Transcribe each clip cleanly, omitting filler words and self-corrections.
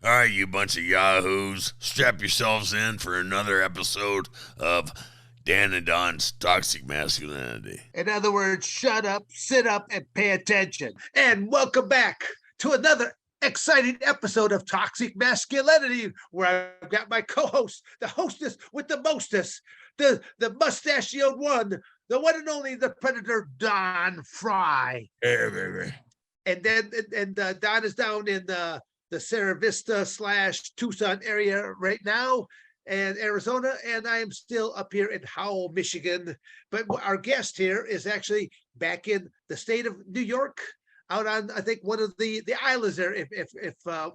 All right, you bunch of yahoos, strap yourselves in for another episode of Dan and Don's Toxic Masculinity. In other words, shut up, sit up, and pay attention. And welcome back to another exciting episode of Toxic Masculinity, where I've got my co-host, the hostess with the mostest, the mustachioed one, the one and only, the Predator, Don Frye. Hey, baby. And Don is down in the Sierra Vista / Tucson area right now, and Arizona, and I am still up here in Howell, Michigan. But our guest here is actually back in the state of New York, out on, I think, one of the islands there. I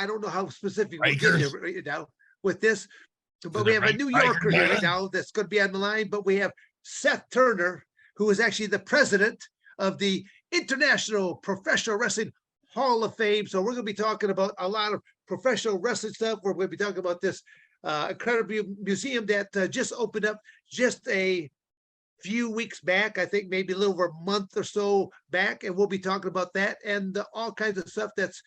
don't know how specific we'll get here right now with this, but we have a New Yorker here right now that's going to be on the line. But we have Seth Turner, who is actually the president of the International Professional Wrestling Hall of Fame. So we're going to be talking about a lot of professional wrestling stuff. We're going to be talking about this incredible museum that just opened up just a few weeks back, I think maybe a little over a month or so back, and we'll be talking about that and all kinds of stuff that's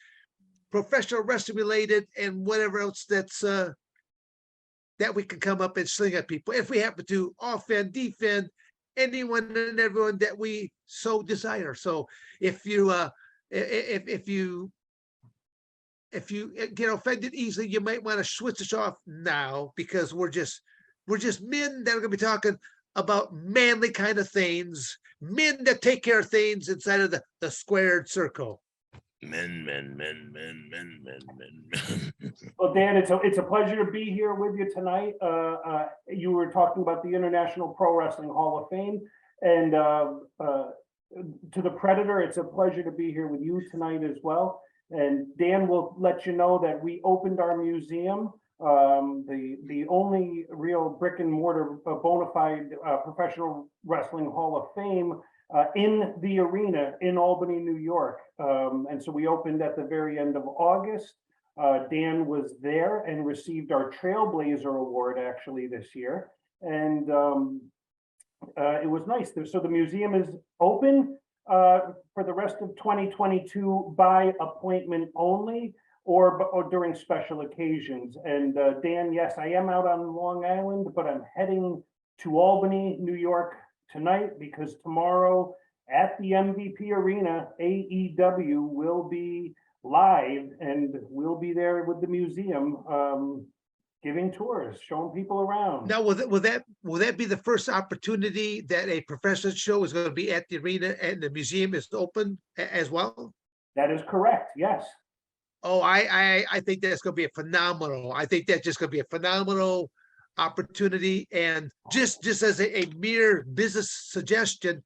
professional wrestling related and whatever else that's that we can come up and sling at people if we happen to offend, defend anyone and everyone that we so desire. So if you get offended easily, you might want to switch us off now, because we're just men that are going to be talking about manly kind of things, men that take care of things inside of the squared circle. Men. Well, Dan, it's a pleasure to be here with you tonight. You were talking about the International Pro Wrestling Hall of Fame, and to the Predator, it's a pleasure to be here with you tonight as well. And Dan will let you know that we opened our museum, the only real brick and mortar bona fide professional wrestling Hall of Fame in the arena in Albany, New York. And so we opened at the very end of August. Dan was there and received our Trailblazer Award actually this year. And it was nice. So the museum is open for the rest of 2022 by appointment only, or during special occasions. And Dan, yes, I am out on Long Island, but I'm heading to Albany, New York tonight, because tomorrow at the MVP Arena, AEW will be live, and we'll be there with the museum giving tours, showing people around. Now, will that be the first opportunity that a professional show is going to be at the arena and the museum is open as well? That is correct. Yes. Oh, I think that's going to be a phenomenal. I think that's just going to be a phenomenal opportunity. And just as a mere business suggestion,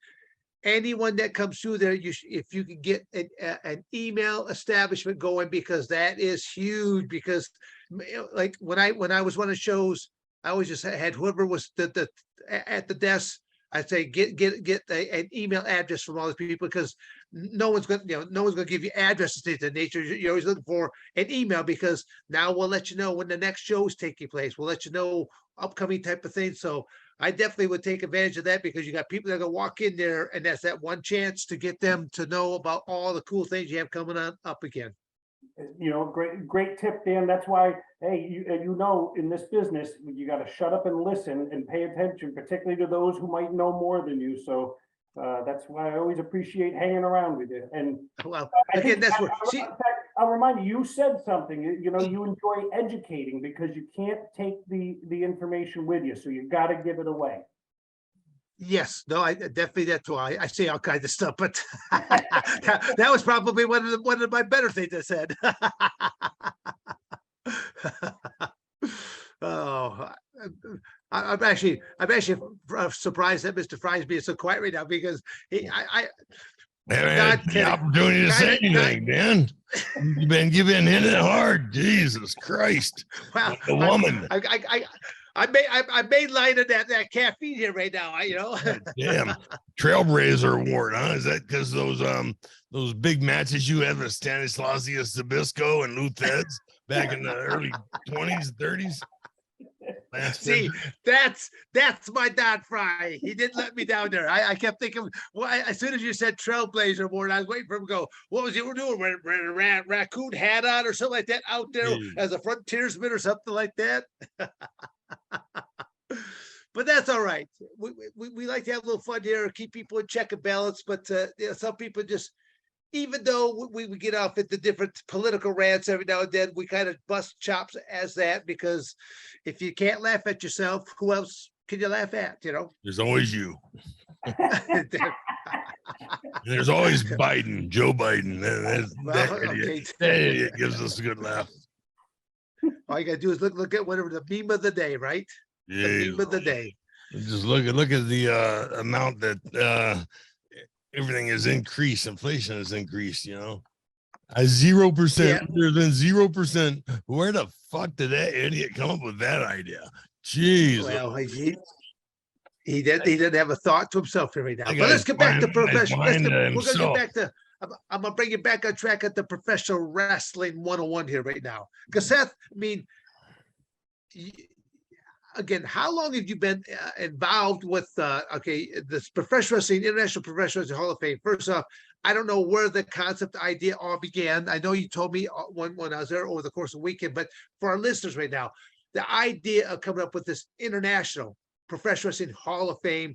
anyone that comes through there, if you can get an email establishment going, because that is huge. Because like when I was one of the shows, I always just had whoever was at the desk, I'd say get an email address from all these people, because no one's going to give you addresses to the nature. You're always looking for an email, because now we'll let you know when the next show is taking place. We'll let you know upcoming type of thing. So I definitely would take advantage of that, because you got people that are going to walk in there, and that's that one chance to get them to know about all the cool things you have coming on up again. Great tip, Dan. That's why, hey, in this business, you got to shut up and listen and pay attention, particularly to those who might know more than you. So that's why I always appreciate hanging around with you. And well, again, that's what. I'll remind you. You said something. You enjoy educating, because you can't take the information with you, so you've got to give it away. Yes, no, I definitely, that's why I say all kinds of stuff, but that was probably one of my better things I said. Oh, I'm actually surprised that Mr. Frye is being so quiet right now, because the opportunity to say anything, man. You've been hitting it hard. Jesus Christ. Well, a woman. I made light of that caffeine here right now. Damn. Trailblazer Award, huh? Is that because those big matches you had with Stanislaus Zabisco and Lou Theds back in the early 20s, 30s? See, that's my Don Frye. He didn't let me down there. I kept thinking, well, as soon as you said Trailblazer board, I was waiting for him to go, what was you doing? Wearing a raccoon hat on or something like that out there as a frontiersman or something like that. But that's all right. We like to have a little fun here, keep people in check and balance. But some people just, even though we get off into different political rants every now and then, we kind of bust chops as that, because if you can't laugh at yourself, who else can you laugh at? There's always you. There's always Biden, Joe Biden. That idiot gives us a good laugh. All you gotta do is look at whatever the meme of the day, right? Yeah. The meme of the day. Just look at the amount that everything has increased. Inflation has increased, 0%, other than 0%. Where the fuck did that idiot come up with that idea? Jeez. Well, he didn't have a thought to himself here right now. But let's get back to professional. We're gonna get back to. I'm gonna bring you back on track at the professional wrestling 101 here right now. Because Seth, I mean, again, how long have you been involved with this professional wrestling, International Professional Wrestling Hall of Fame? First off, I don't know where the concept idea all began. I know you told me when I was there over the course of the weekend, but for our listeners right now, the idea of coming up with this International Professional Wrestling Hall of Fame,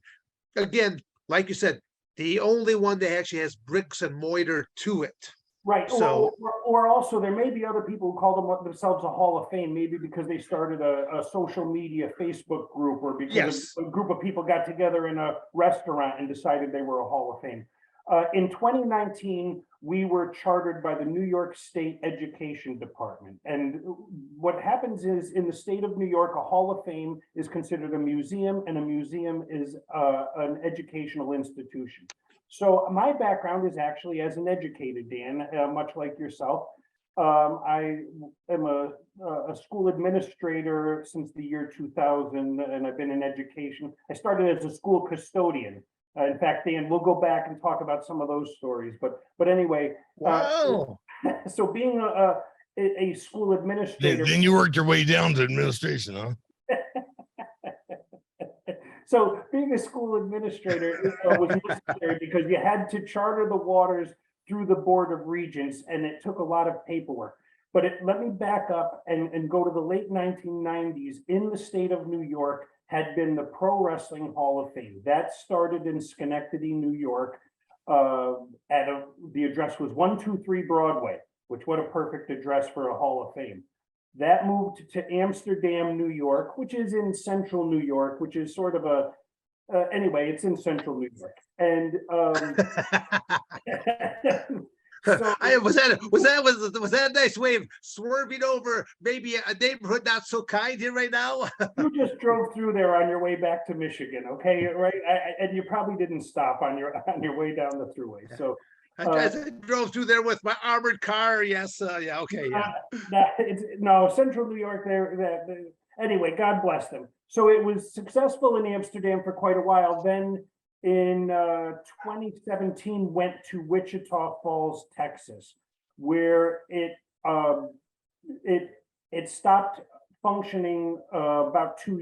again, like you said, the only one that actually has bricks and mortar to it. Right. So, or also there may be other people who call themselves a Hall of Fame, maybe because they started a social media Facebook group, or because a group of people got together in a restaurant and decided they were a Hall of Fame. In 2019, we were chartered by the New York State Education Department. And what happens is, in the state of New York, a Hall of Fame is considered a museum, and a museum is an educational institution. So my background is actually as an educator, Dan, much like yourself. I am a school administrator since the year 2000, and I've been in education. I started as a school custodian. In fact, Dan, we'll go back and talk about some of those stories. But anyway, wow. So being a school administrator. Then you worked your way down to administration, huh? So being a school administrator was necessary because you had to charter the waters through the Board of Regents, and it took a lot of paperwork. But let me back up and go to the late 1990s. In the state of New York had been the Pro Wrestling Hall of Fame. That started in Schenectady, New York. The address was 123 Broadway, which what a perfect address for a Hall of Fame. That moved to Amsterdam, New York, which is in central New York, which is sort of anyway, it's in central New York. And so, was that a nice way of swerving over maybe a neighborhood not so kind here right now? You just drove through there on your way back to Michigan, okay? Right, and you probably didn't stop on your way down the thruway. So. I drove through there with my armored car. Yes. Yeah. Okay. Yeah. Central New York there. Anyway, God bless them. So it was successful in Amsterdam for quite a while. Then in 2017, went to Wichita Falls, Texas, where it stopped functioning about 2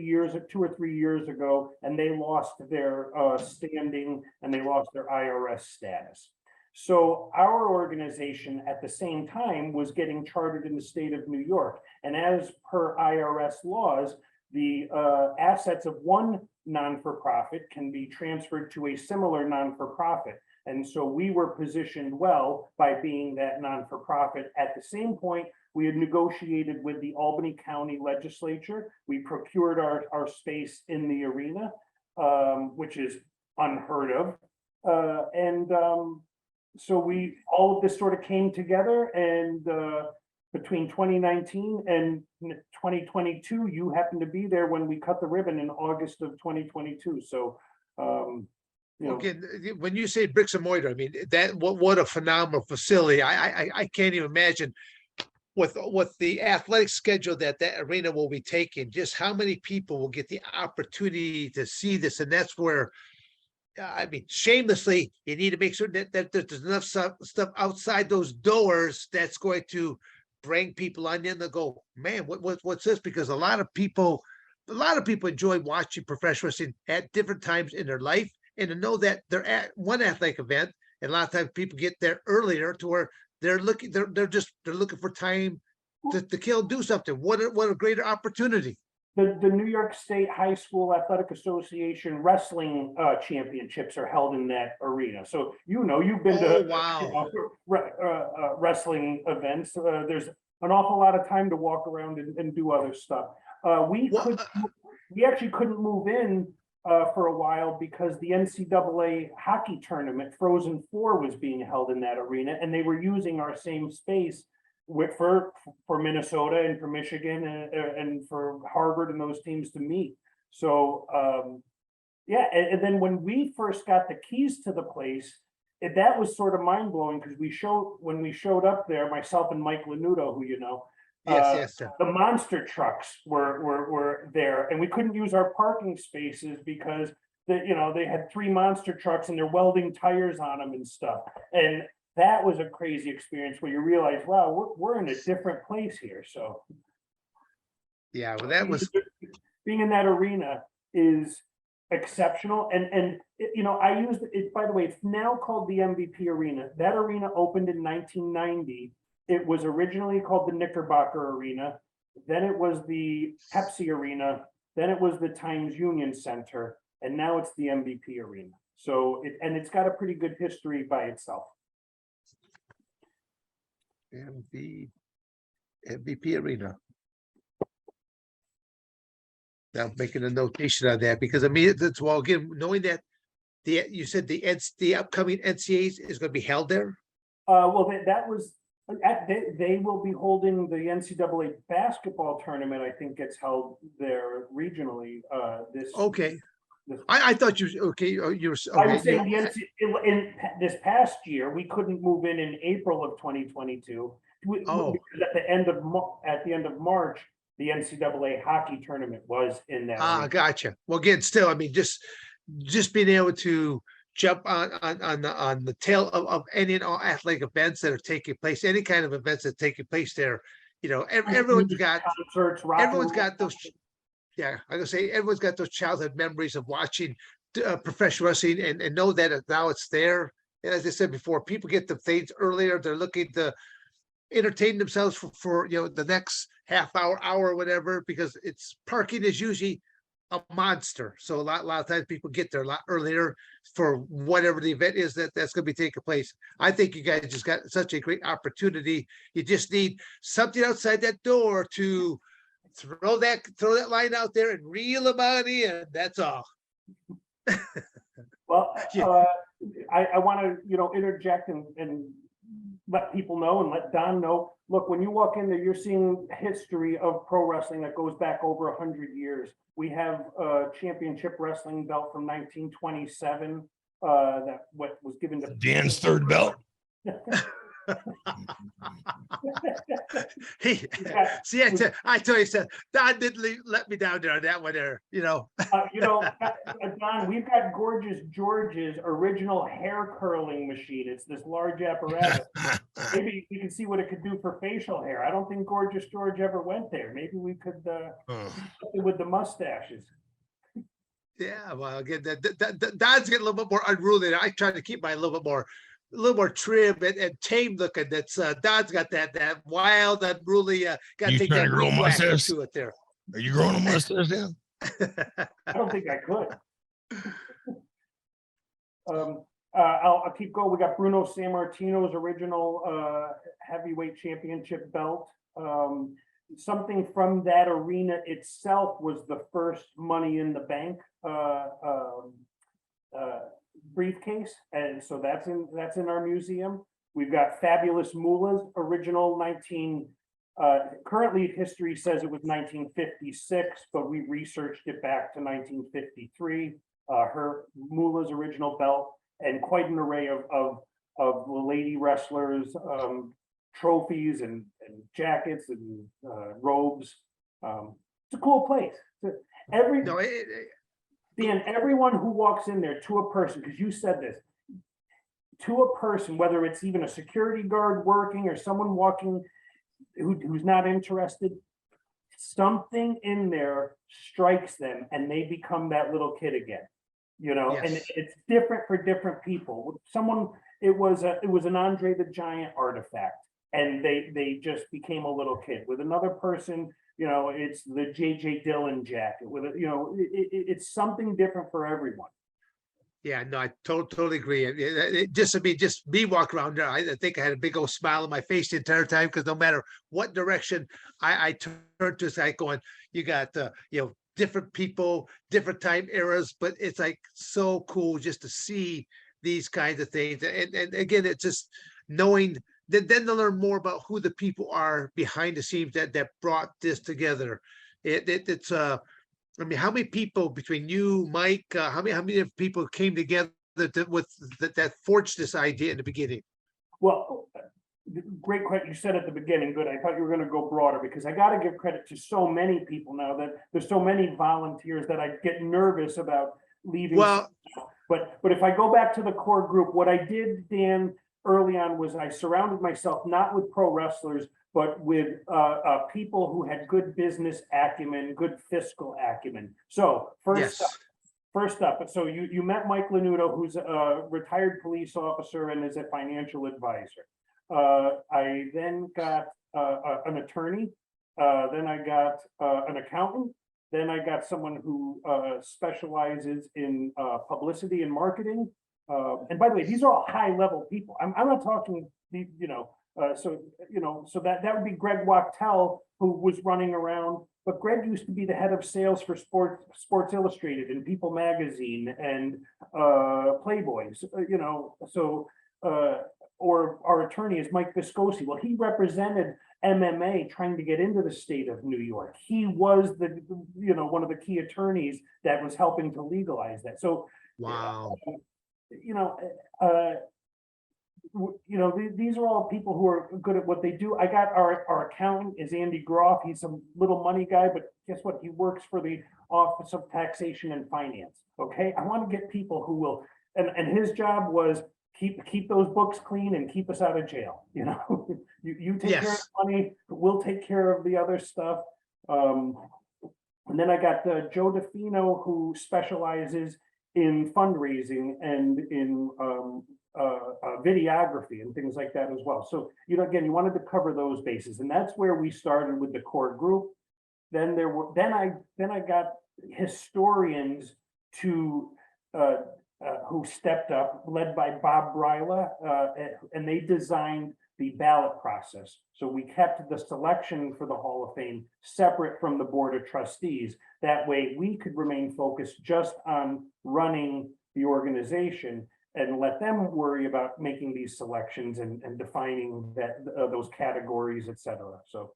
or 3 years ago, and they lost their standing and they lost their IRS status. So our organization at the same time was getting chartered in the state of New York. And as per IRS laws, the assets of one non-for-profit can be transferred to a similar non-for-profit. And so we were positioned well by being that non-for-profit. At the same point, we had negotiated with the Albany County Legislature. We procured our space in the arena, which is unheard of. So all of this sort of came together, and between 2019 and 2022, you happened to be there when we cut the ribbon in August of 2022. So, okay, when you say bricks and mortar, I mean what a phenomenal facility. I can't even imagine with the athletic schedule that arena will be taking, just how many people will get the opportunity to see this, and that's where. I mean, shamelessly, you need to make sure that there's enough stuff outside those doors that's going to bring people on in to go, man, what's this? Because a lot of people a lot of people enjoy watching professional wrestling at different times in their life, and to know that they're at one athletic event, and a lot of times people get there earlier to where they're looking for time to kill, do something. What a greater opportunity. The New York State High School Athletic Association Wrestling Championships are held in that arena. So, you've been Oh, to wow. wrestling events. There's an awful lot of time to walk around and do other stuff. We actually couldn't move in for a while because the NCAA hockey tournament, Frozen Four, was being held in that arena, and they were using our same space for Minnesota and for Michigan and for Harvard and those teams to meet. So yeah, and then when we first got the keys to the place, that was sort of mind blowing because when we showed up there, myself and Mike Lanuto, who Yes, sir. the monster trucks were there, and we couldn't use our parking spaces because they had 3 monster trucks and they're welding tires on them and stuff. And that was a crazy experience where you realize, wow, we're in a different place here. So Yeah, well, that was being in that arena is exceptional. And I used it, by the way, it's now called the MVP Arena. That arena opened in 1990. It was originally called the Knickerbocker Arena. Then it was the Pepsi Arena. Then it was the Times Union Center. And now it's the MVP Arena. So it's got a pretty good history by itself. MVP Arena. Now I'm making a notation on that because that's well, again, knowing that you said the upcoming NCAAs is going to be held there. Well, that was they will be holding the NCAA basketball tournament. I think gets held there regionally. Okay. I thought you okay. You were. Okay, I was saying in this past year we couldn't move in April of 2022. Because at the end of March, the NCAA hockey tournament was in that. Gotcha. Well, again, still, I mean, just being able to jump on the tail of any and all athletic events that are taking place, any kind of events that are taking place there. Everyone's got concerts, everyone's got those. Yeah, I'm gonna say everyone's got those childhood memories of watching professional wrestling and know that now it's there. And as I said before, people get the things earlier. They're looking to entertain themselves for the next half hour, or whatever, because it's parking is usually a monster. So a lot of times people get there a lot earlier for whatever the event is that's going to be taking place. I think you guys just got such a great opportunity. You just need something outside that door to throw that line out there and reel them on in. That's all. Well, Yeah. I want to interject and let people know and let Don know. Look, when you walk in there, you're seeing history of pro wrestling that goes back over 100 years. We have a championship wrestling belt from 1927 that was given to Dan's third belt. See, I tell you, Seth, Don didn't let me down there on that one there, Don, we've got Gorgeous George's original hair curling machine. It's this large apparatus. Maybe you can see what it could do for facial hair. I don't think Gorgeous George ever went there. Maybe we could with the mustaches. Yeah, well, again, Don's getting a little bit more unruly. I try to keep mine a little more trim and tame looking. That's Don's got that wild, unruly. Got to take that grow a mustache to it there. Are you growing a mustache now? I don't think I could. I'll keep going. We got Bruno Sammartino's original heavyweight championship belt. Something from that arena itself was the first Money in the Bank briefcase, and so that's in our museum. We've got Fabulous Moolah's original currently history says it was 1956, but we researched it back to 1953. Her Moolah's original belt, and quite an array of the lady wrestlers trophies and jackets and robes. It's a cool place. Dan, everyone who walks in there, to a person, because you said this, to a person, whether it's even a security guard working or someone walking who's not interested, something in there strikes them and they become that little kid again, and Yes. it's different for different people. It was an Andre the Giant artifact, and they just became a little kid. With another person, it's the JJ Dillon jacket. It's something different for everyone. Yeah, no, I totally agree. Just me walk around there. I think I had a big old smile on my face the entire time, because no matter what direction I turned to, it's like going, you got different people, different time eras, but it's like so cool just to see these kinds of things. And again, it's just knowing then to learn more about who the people are behind the scenes that brought this together. It's I mean, how many people between you, Mike, how many of people came together that forged this idea in the beginning? Well, great question. You said at the beginning, good. I thought you were going to go broader, because I got to give credit to so many people now, that there's so many volunteers that I get nervous about leaving. Well, but if I go back to the core group, what I did, Dan, early on, was I surrounded myself not with pro wrestlers, but with people who had good business acumen, good fiscal acumen. So first up, so you met Mike Lanuto, who's a retired police officer and is a financial advisor. I then got an attorney, then I got an accountant, then I got someone who specializes in publicity and marketing. And by the way, these are all high level people. I'm not talking, so that would be Greg Wachtel, who was running around. But Greg used to be the head of sales for Sports Illustrated and People Magazine and Playboys. Or our attorney is Mike Viscosi. Well, he represented MMA trying to get into the state of New York. He was one of the key attorneys that was helping to legalize that. So, wow. These are all people who are good at what they do. I got our accountant is Andy Groff. He's a little money guy, but guess what? He works for the Office of Taxation and Finance. Okay, I want to get people who will, and his job was keep those books clean and keep us out of jail. You take care of the money, we'll take care of the other stuff. And then I got Joe DeFino, who specializes in fundraising and in videography and things like that as well. So, again, you wanted to cover those bases, and that's where we started with the core group. Then I got historians who stepped up, led by Bob Bryla, and they designed the ballot process. So we kept the selection for the Hall of Fame separate from the Board of Trustees. That way we could remain focused just on running the organization and let them worry about making these selections and defining those categories, et cetera. So.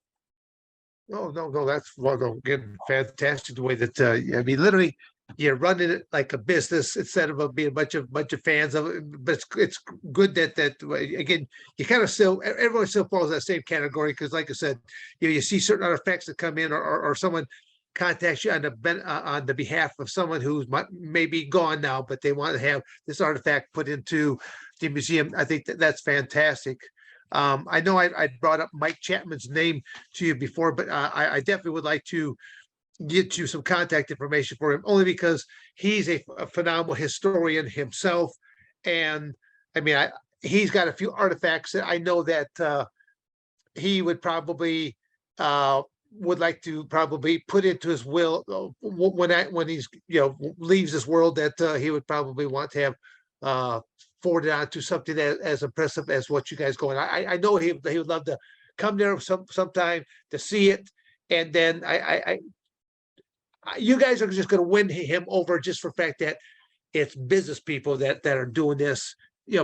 No, that's again, fantastic the way that I mean, literally, you're running it like a business instead of being a bunch of fans of it. But it's good that again, you kind of everyone still falls in that same category, because, like I said, you see certain artifacts that come in, or someone contacts you on the behalf of someone who's maybe gone now, but they want to have this artifact put into the museum. I think that's fantastic. I know I brought up Mike Chapman's name to you before, but I definitely would like to get you some contact information for him, only because he's a phenomenal historian himself. And I mean, he's got a few artifacts that I know that he would probably would like to probably put into his will when he's leaves this world, that he would probably want to have forwarded on to something as impressive as what you guys going. I know he would love to come there sometime to see it, and then you guys are just going to win him over just for the fact that it's business people that are doing this.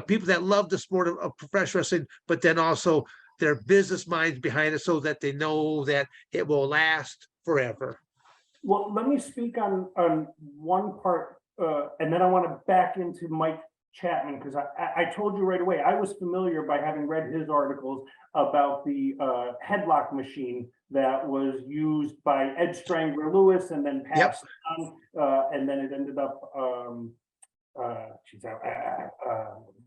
People that love the sport of professional wrestling, but then also their business minds behind it, so that they know that it will last forever. Well, let me speak on one part, and then I want to back into Mike Chapman, because I told you right away, I was familiar by having read his articles about the headlock machine that was used by Ed Strangler Lewis and then passed on, and then it ended up,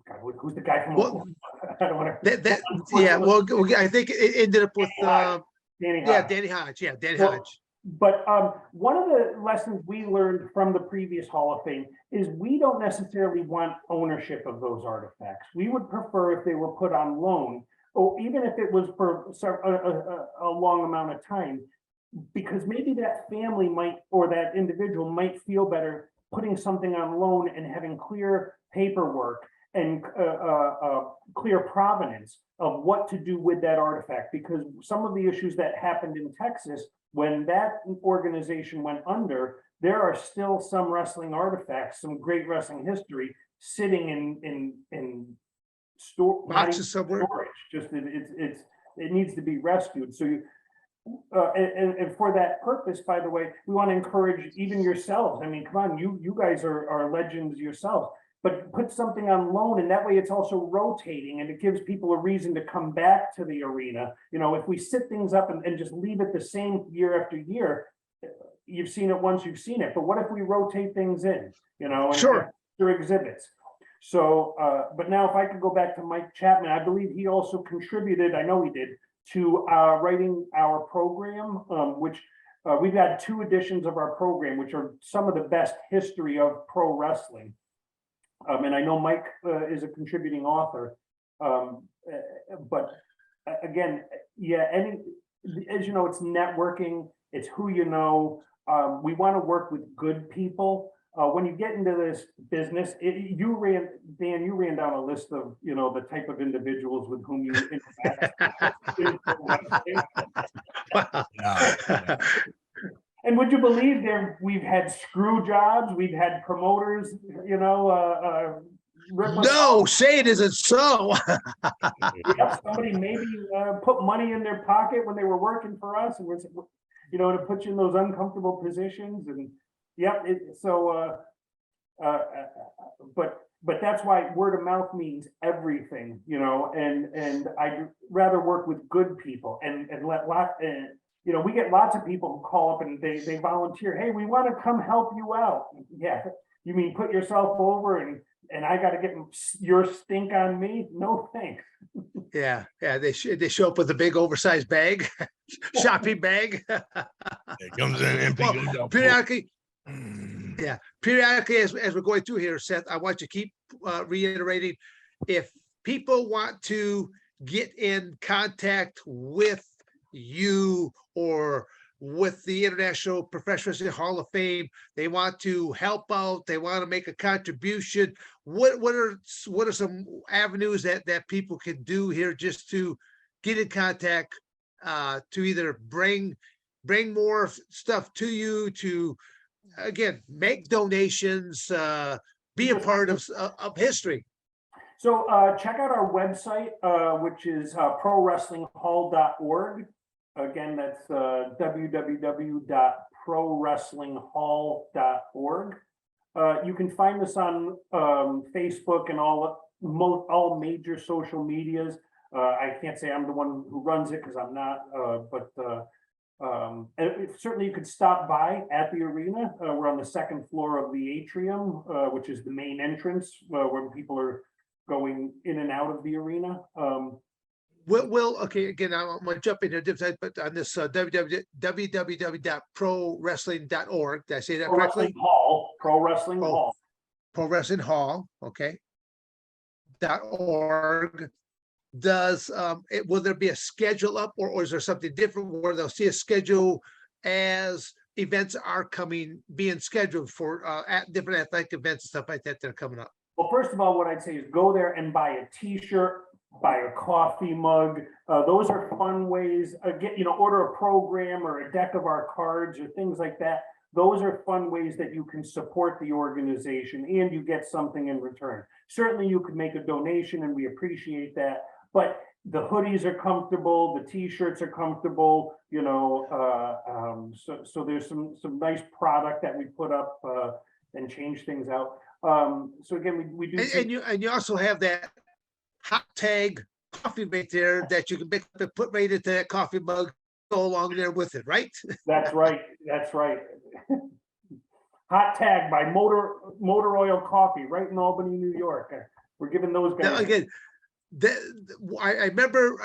God, who's the guy from Oklahoma? I don't want to. I think it ended up with Danny Yeah, Hodge. Danny Hodge. Yeah, Danny So- Hodge. But one of the lessons we learned from the previous Hall of Fame is we don't necessarily want ownership of those artifacts. We would prefer if they were put on loan, or even if it was for a long amount of time, because maybe that family might, or that individual might feel better putting something on loan and having clear paperwork and clear provenance of what to do with that artifact. Because some of the issues that happened in Texas, when that organization went under, there are still some wrestling artifacts, some great wrestling history sitting in store Boxes somewhere. storage. Just it needs to be rescued. So you and for that purpose, by the way, we want to encourage even yourselves. I mean, come on, you guys are legends yourselves. But put something on loan, and that way it's also rotating, and it gives people a reason to come back to the arena. You know, if we sit things up and just leave it the same year after year, you've seen it once, you've seen it. But what if we rotate things in, you know, and Sure. through exhibits? So, but now if I could go back to Mike Chapman, I believe he also contributed, I know he did, to writing our program, which we've had 2 editions of our program, which are some of the best history of pro wrestling. And I know Mike is a contributing author, but again, yeah, as you know, it's networking, it's who you know. We want to work with good people. When you get into this business, Dan, you ran down a list of, you know, the type of individuals with whom you interact. And would you believe we've had screw jobs, we've had promoters, you know, No, say it isn't so. Yep, somebody maybe put money in their pocket when they were working for us, and was, you know, to put you in those uncomfortable positions. And yep, but that's why word of mouth means everything, you know. And I'd rather work with good people and you know, we get lots of people who call up and they volunteer. Hey, we want to come help you out. Yeah, you mean put yourself over and I got to get your stink on me? No thanks. Yeah, they show up with a big oversized bag, shopping bag. It comes in empty. Well, goes out full. periodically, yeah, periodically as we're going through here, Seth, I want you to keep reiterating, if people want to get in contact with you or with the International Professional Wrestling Hall of Fame, they want to help out, they want to make a contribution. What are some avenues that people can do here just to get in contact, to either bring more stuff to you, to again make donations, be a part of history? So check out our website, which is prowrestlinghall.org. Again, that's www.prowrestlinghall.org. You can find us on Facebook and all major social medias. I can't say I'm the one who runs it because I'm not, and certainly you could stop by at the arena. We're on the 2nd floor of the atrium, which is the main entrance where people are going in and out of the arena. Well, okay, again, I'm going to jump in here, but on this www.prowrestling.org, did I say that correctly? Pro Wrestling Hall. Pro Wrestling Hall, okay. .org. Does will there be a schedule up, or is there something different where they'll see a schedule as events are being scheduled for at different athletic events and stuff like that that are coming up? Well, first of all, what I'd say is go there and buy a T-shirt, buy a coffee mug. Those are fun ways. Order a program or a deck of our cards or things like that. Those are fun ways that you can support the organization and you get something in return. Certainly, you could make a donation, and we appreciate that. But the hoodies are comfortable, the T-shirts are comfortable. So there's some nice product that we put up and change things out. So again, we do. And you also have that hot tag coffee right there that you can pick up and put right into that coffee mug, go along there with it, right? That's right. That's right. Hot tag by Motor Oil Coffee, right in Albany, New York. We're giving those guys. Now, again, I remember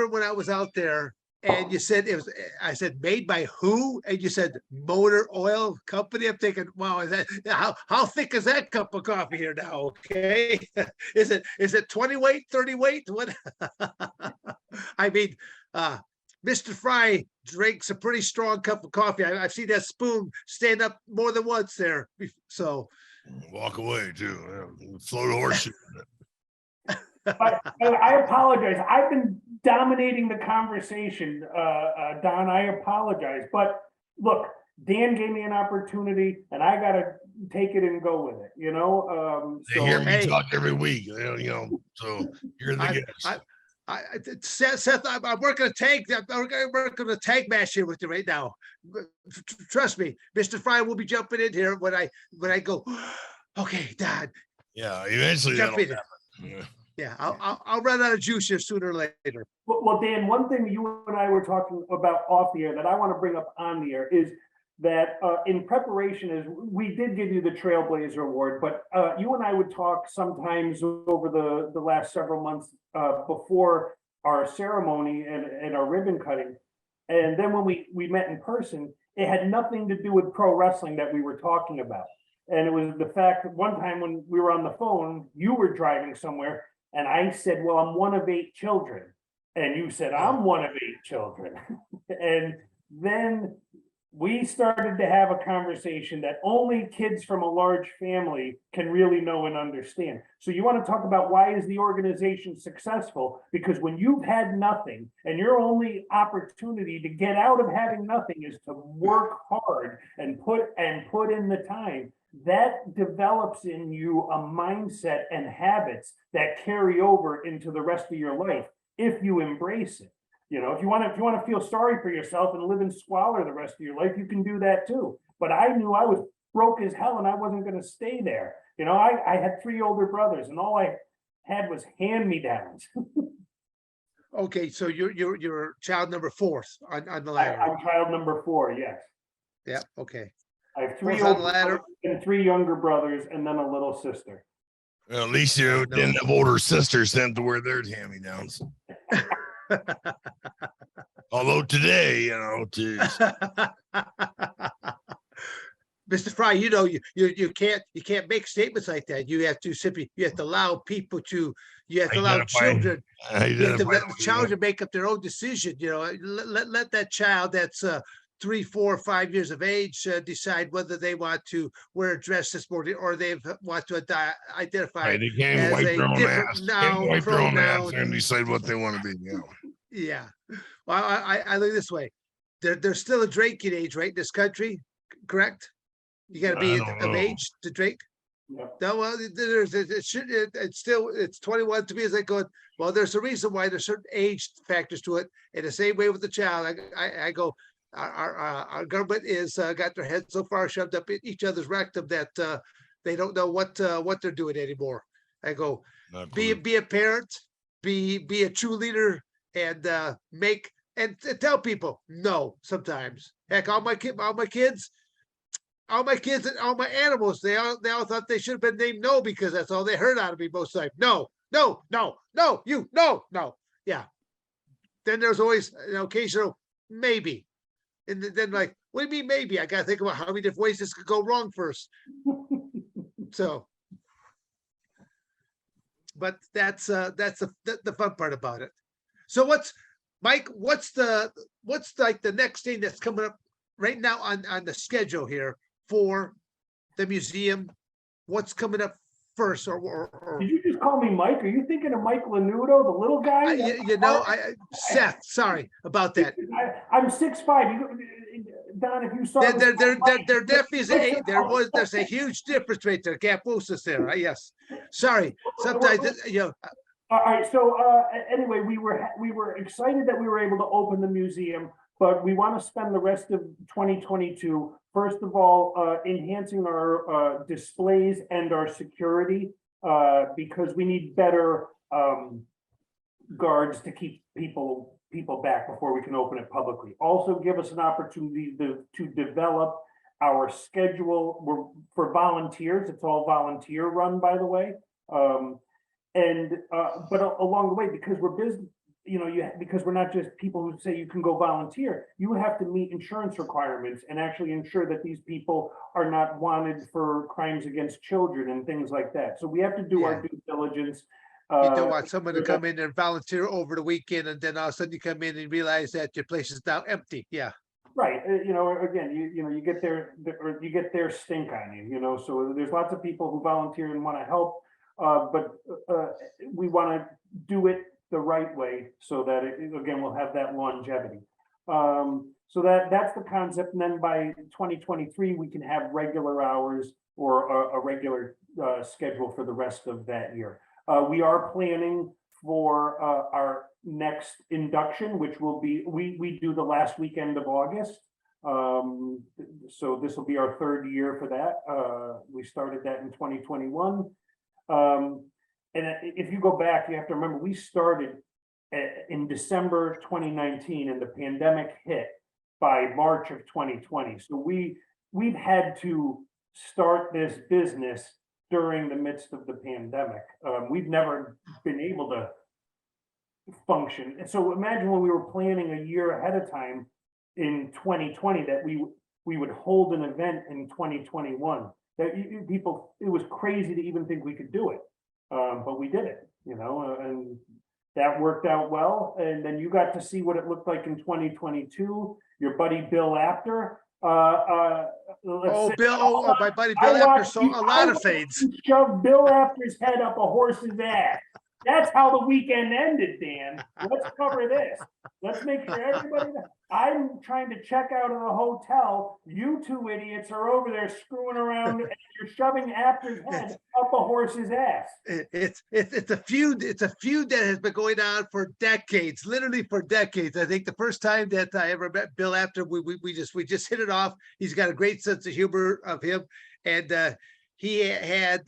when I was out there, and you said it was, I said, made by who? And you said Motor Oil Company. I'm thinking, wow, is that how thick is that cup of coffee here now? Okay. Is it 20 weight, 30 weight? What? I mean, Mr. Frye drinks a pretty strong cup of coffee. I've seen that spoon stand up more than once there. So Walk away too. Float a horseshoe. I apologize. I've been dominating the conversation, Don. I apologize, but look, Dan gave me an opportunity, and I got to take it and go with it. You know, They hear me talk every week. So you're the guest. Seth, I'm working a tag. I'm working a tag match here with you right now. Trust me, Mr. Frye will be jumping in here when I go. Okay, Don. Yeah, eventually that'll happen. Yeah. Yeah, I'll run out of juice here sooner or later. Well, Dan, one thing you and I were talking about off the air that I want to bring up on the air is that in preparation is we did give you the Trailblazer Award, but you and I would talk sometimes over the last several months before our ceremony and our ribbon cutting. And then when we met in person, it had nothing to do with pro wrestling that we were talking about. And it was the fact that one time when we were on the phone, you were driving somewhere, and I said, well, I'm one of 8 children. And you said, I'm one of 8 children. And then we started to have a conversation that only kids from a large family can really know and understand. So you want to talk about why is the organization successful? Because when you've had nothing and your only opportunity to get out of having nothing is to work hard and put in the time, that develops in you a mindset and habits that carry over into the rest of your life if you embrace it. You know, if you want to feel sorry for yourself and live in squalor the rest of your life, you can do that too. But I knew I was broke as hell and I wasn't going to stay there. You know, I had 3 older brothers and all I had was hand-me-downs. Okay, so you're child number 4 on the ladder. I'm child number 4, yes. Yeah, okay. I have 3 older older ladder brothers and 3 younger brothers and then a little sister. Well, at least you didn't have older sisters then to wear their hand-me-downs. Although today, geez. Mr. Frye, you can't make statements like that. You have to allow people to, you have to allow children, you have to let the children make up their own decision. You know, let that child that's 3, 4, 5 years of age decide whether they want to wear a dress this morning or they want to identify they can't as wipe a their own different ass. noun, pronoun. And decide what they want to be. Yeah. Well, I look this way. There's still a drinking age, right, in this country, correct? You got to be of age to drink. Yep. No, well, it's 21 to me. As I go, well, there's a reason why there's certain age factors to it. In the same way with the child, I go, our government is got their heads so far shoved up in each other's rectum that they don't know what they're doing anymore. I go, be a parent, be a true leader, and make and tell people no. Sometimes, heck, all my kids, and all my animals, they all thought they should have been named No because that's all they heard out of me most times. No, you, no. Yeah. Then there's always an occasional maybe. And then like, what do you mean maybe? I got to think about how many different ways this could go wrong first. So, but that's the fun part about it. So what's like the next thing that's coming up right now on the schedule here for the museum? What's coming up first? Or Did you just call me Mike? Are you thinking of Mike Lanudo, the little guy? Seth, sorry about that. I'm 6'5". Don, if you saw there definitely is there's a huge difference right there. Gaposis there, right? Yes. Sorry. Sometimes All right. So anyway, we were excited that we were able to open the museum, but we want to spend the rest of 2022, first of all, enhancing our displays and our security because we need better guards to keep people back before we can open it publicly. Also give us an opportunity to develop our schedule for volunteers. It's all volunteer run, by the way. But along the way, because because we're not just people who say you can go volunteer, you have to meet insurance requirements and actually ensure that these people are not wanted for crimes against children and things like that. So we have to do our due diligence. You don't want someone to come in and volunteer over the weekend, and then all of a sudden you come in and realize that your place is now empty. Yeah. Right. Again, you get their stink on you, so there's lots of people who volunteer and want to help. But we want to do it the right way so that again, we'll have that longevity. So that's the concept. And then by 2023, we can have regular hours or a regular schedule for the rest of that year. We are planning for our next induction, which will be, we do the last weekend of August. So this will be our third year for that. We started that in 2021. And if you go back, you have to remember, we started in December 2019 and the pandemic hit by March of 2020. So we've had to start this business during the midst of the pandemic. We've never been able to function. And so imagine when we were planning a year ahead of time in 2020 that we would hold an event in 2021. That it was crazy to even think we could do it. But we did it, and that worked out well. And then you got to see what it looked like in 2022. Your buddy Bill Apter. My buddy Bill Apter saw a lot of fades. Shove Bill Apter's head up a horse's ass. That's how the weekend ended, Dan. Let's cover this. Let's make sure everybody knows. I'm trying to check out of the hotel. You two idiots are over there screwing around and you're shoving Apter's head up a horse's ass. It's a feud. It's a feud that has been going on for decades, literally for decades. I think the first time that I ever met Bill Apter, we just hit it off. He's got a great sense of humor of him, and he had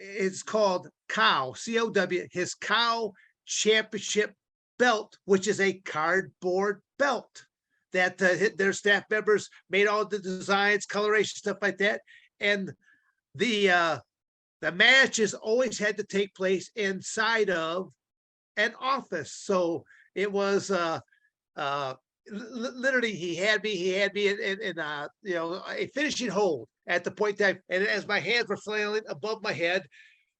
it's called COW, C-O-W, his COW championship belt, which is a cardboard belt that their staff members made all the designs, coloration, stuff like that. And the matches always had to take place inside of an office. So it was literally he had me in a finishing hold at the point that, and as my hands were flailing above my head,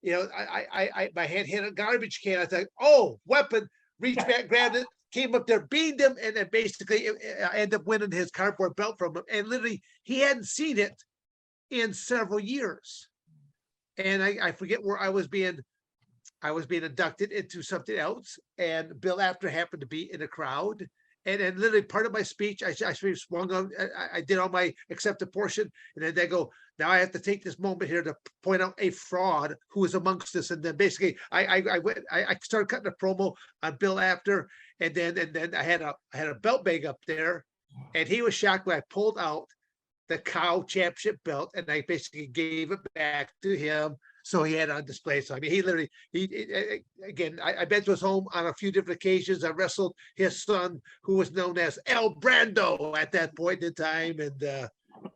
my hand hit a garbage can. I thought, oh, weapon, reached back, grabbed it, came up there, beamed him, and then basically I ended up winning his cardboard belt from him. And literally, he hadn't seen it in several years. And I forget where I was being inducted into something else, and Bill Apter happened to be in a crowd. And then literally part of my speech, I swung on, I did all my accepted portion, and then they go, now I have to take this moment here to point out a fraud who is amongst us. And then basically I started cutting a promo on Bill Apter, and then I had a belt bag up there, and he was shocked when I pulled out the COW championship belt, and I basically gave it back to him. So he had it on display. So I mean, I've been to his home on a few different occasions. I wrestled his son, who was known as El Brando at that point in time. And to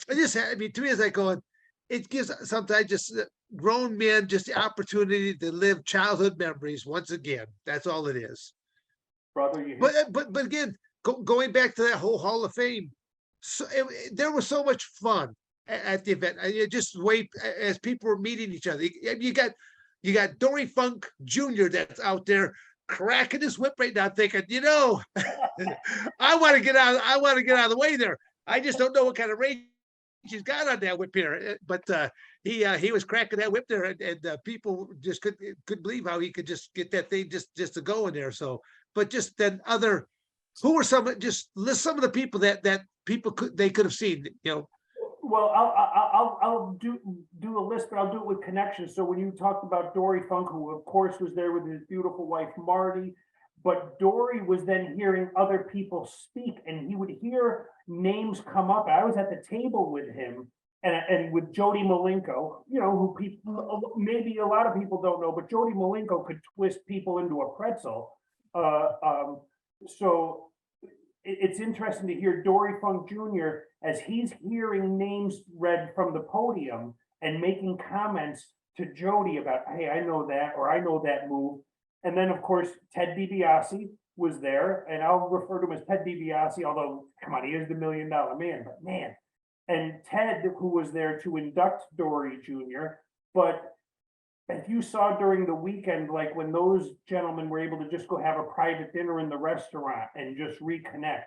me, it's like going, it gives sometimes just grown men just the opportunity to live childhood memories once again. That's all it is. Brother, but again, going back to that whole Hall of Fame, so there was so much fun at the event. Just wait as people were meeting each other. You got Dory Funk Jr. that's out there cracking his whip right now, thinking, I want to get out. I want to get out of the way there. I just don't know what kind of range he's got on that whip here. But he was cracking that whip there, and people just couldn't believe how he could just get that thing just to go in there. So, but just then who were just list some of the people that people could have seen, Well, I'll do a list, but I'll do it with connections. So when you talked about Dory Funk, who of course was there with his beautiful wife Marty, but Dory was then hearing other people speak, and he would hear names come up. I was at the table with him and with Jody Malenko, who people maybe a lot of people don't know, but Jody Malenko could twist people into a pretzel. So it's interesting to hear Dory Funk Jr. as he's hearing names read from the podium and making comments to Jody about, hey, I know that, or I know that move. And then, of course, Ted DiBiase was there, and I'll refer to him as Ted DiBiase, although, come on, he is the $1 million man, but man. And Ted, who was there to induct Dory Jr., but if you saw during the weekend, like when those gentlemen were able to just go have a private dinner in the restaurant and just reconnect.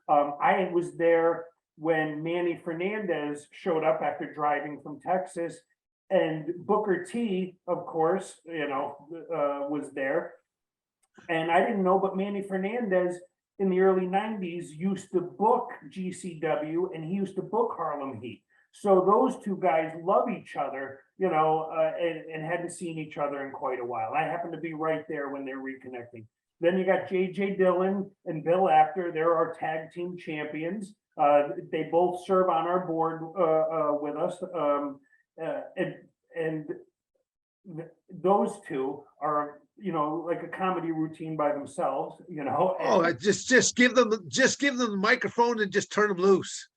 I was there when Manny Fernandez showed up after driving from Texas, and Booker T, of course, was there. And I didn't know, but Manny Fernandez in the early 90s used to book GCW, and he used to book Harlem Heat. So those two guys love each other, and hadn't seen each other in quite a while. I happened to be right there when they're reconnecting. Then you got JJ Dillon and Bill Apter. They're our tag team champions. They both serve on our board with us. Those two are, like a comedy routine by themselves, Oh, just give them the microphone and just turn them loose.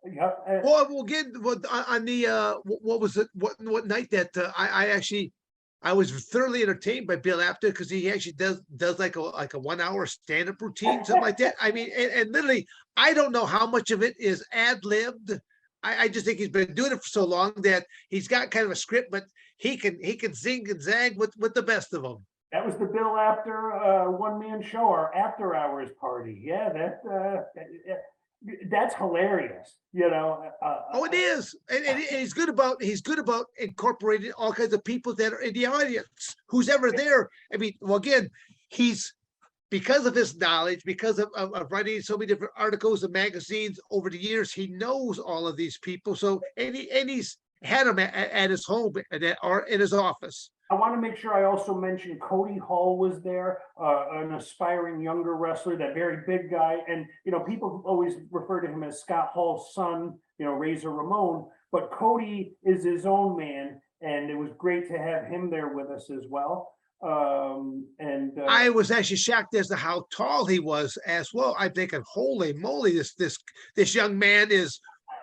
Yep. Well, we'll get on the what was it? What night that I was thoroughly entertained by Bill Apter, because he actually does like a 1 hour stand-up routine, something like that. I mean, and literally, I don't know how much of it is ad-libbed. I just think he's been doing it for so long that he's got kind of a script, but he can zing and zag with the best of them. That was the Bill Apter one-man show, our after hours party. Yeah, that's hilarious. Oh, it is, and he's good about incorporating all kinds of people that are in the audience, who's ever there. I mean, well, again, he's, because of his knowledge, because of writing so many different articles and magazines over the years, he knows all of these people. So and he's had them at his home or in his office. I want to make sure I also mention Cody Hall was there, an aspiring younger wrestler, that very big guy. And, people always refer to him as Scott Hall's son, Razor Ramon, but Cody is his own man. And it was great to have him there with us as well. I was actually shocked as to how tall he was as well. I'm thinking, holy moly, this young man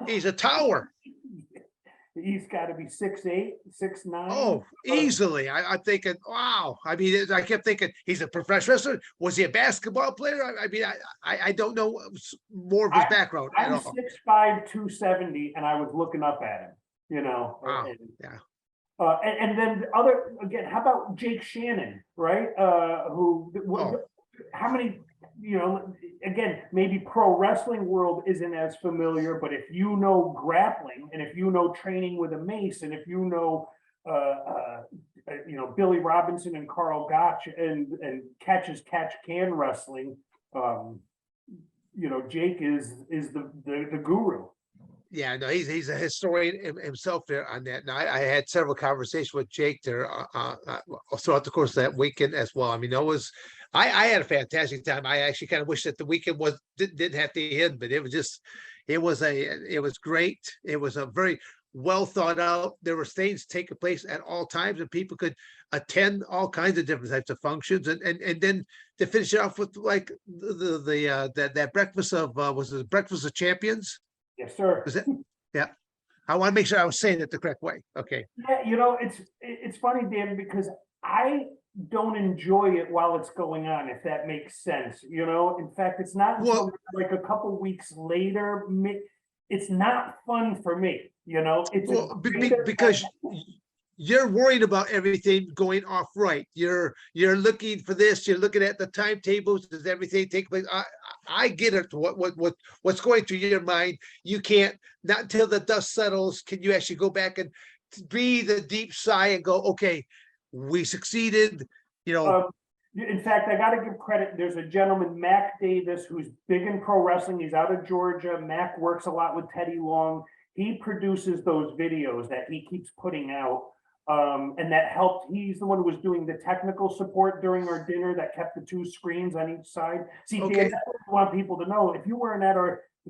he's a tower. He's got to be 6'8", 6'9". Oh, easily. I'm thinking, wow. I mean, I kept thinking, he's a professional wrestler. Was he a basketball player? I mean, I don't know more of his background at all. 6'5", 270, and I was looking up at him, Wow. Yeah. And then how about Jake Shannon, right? How many, again, maybe pro wrestling world isn't as familiar, but if you know grappling, and if you know training with a mace, and if you know, Billy Robinson and Carl Gotch and catch can wrestling, Jake is the guru. Yeah, no, he's a historian himself there on that. Now, I had several conversations with Jake there throughout the course of that weekend as well. I mean, I had a fantastic time. I actually kind of wish that the weekend didn't have to end, but it was great. It was a very well thought out. There were things taking place at all times, and people could attend all kinds of different types of functions, and then to finish it off with like that breakfast of was it Breakfast of Champions? Yes, sir. Yeah. I want to make sure I was saying it the correct way. Okay. Yeah, it's funny, Dan, because I don't enjoy it while it's going on, if that makes sense. In fact, it's not until like a couple weeks later. It's not fun for me. It's because you're worried about everything going off right. You're looking for this. You're looking at the timetables. Does everything take place? I get it. What's going through your mind? You can't, not until the dust settles can you actually go back and breathe a deep sigh and go, okay, we succeeded. In fact, I got to give credit. There's a gentleman, Mac Davis, who's big in pro wrestling. He's out of Georgia. Mac works a lot with Teddy Long. He produces those videos that he keeps putting out. And that helped. He's the one who was doing the technical support during our dinner that kept the two screens on each side. See, okay. Dan, that's what I want people to know. If you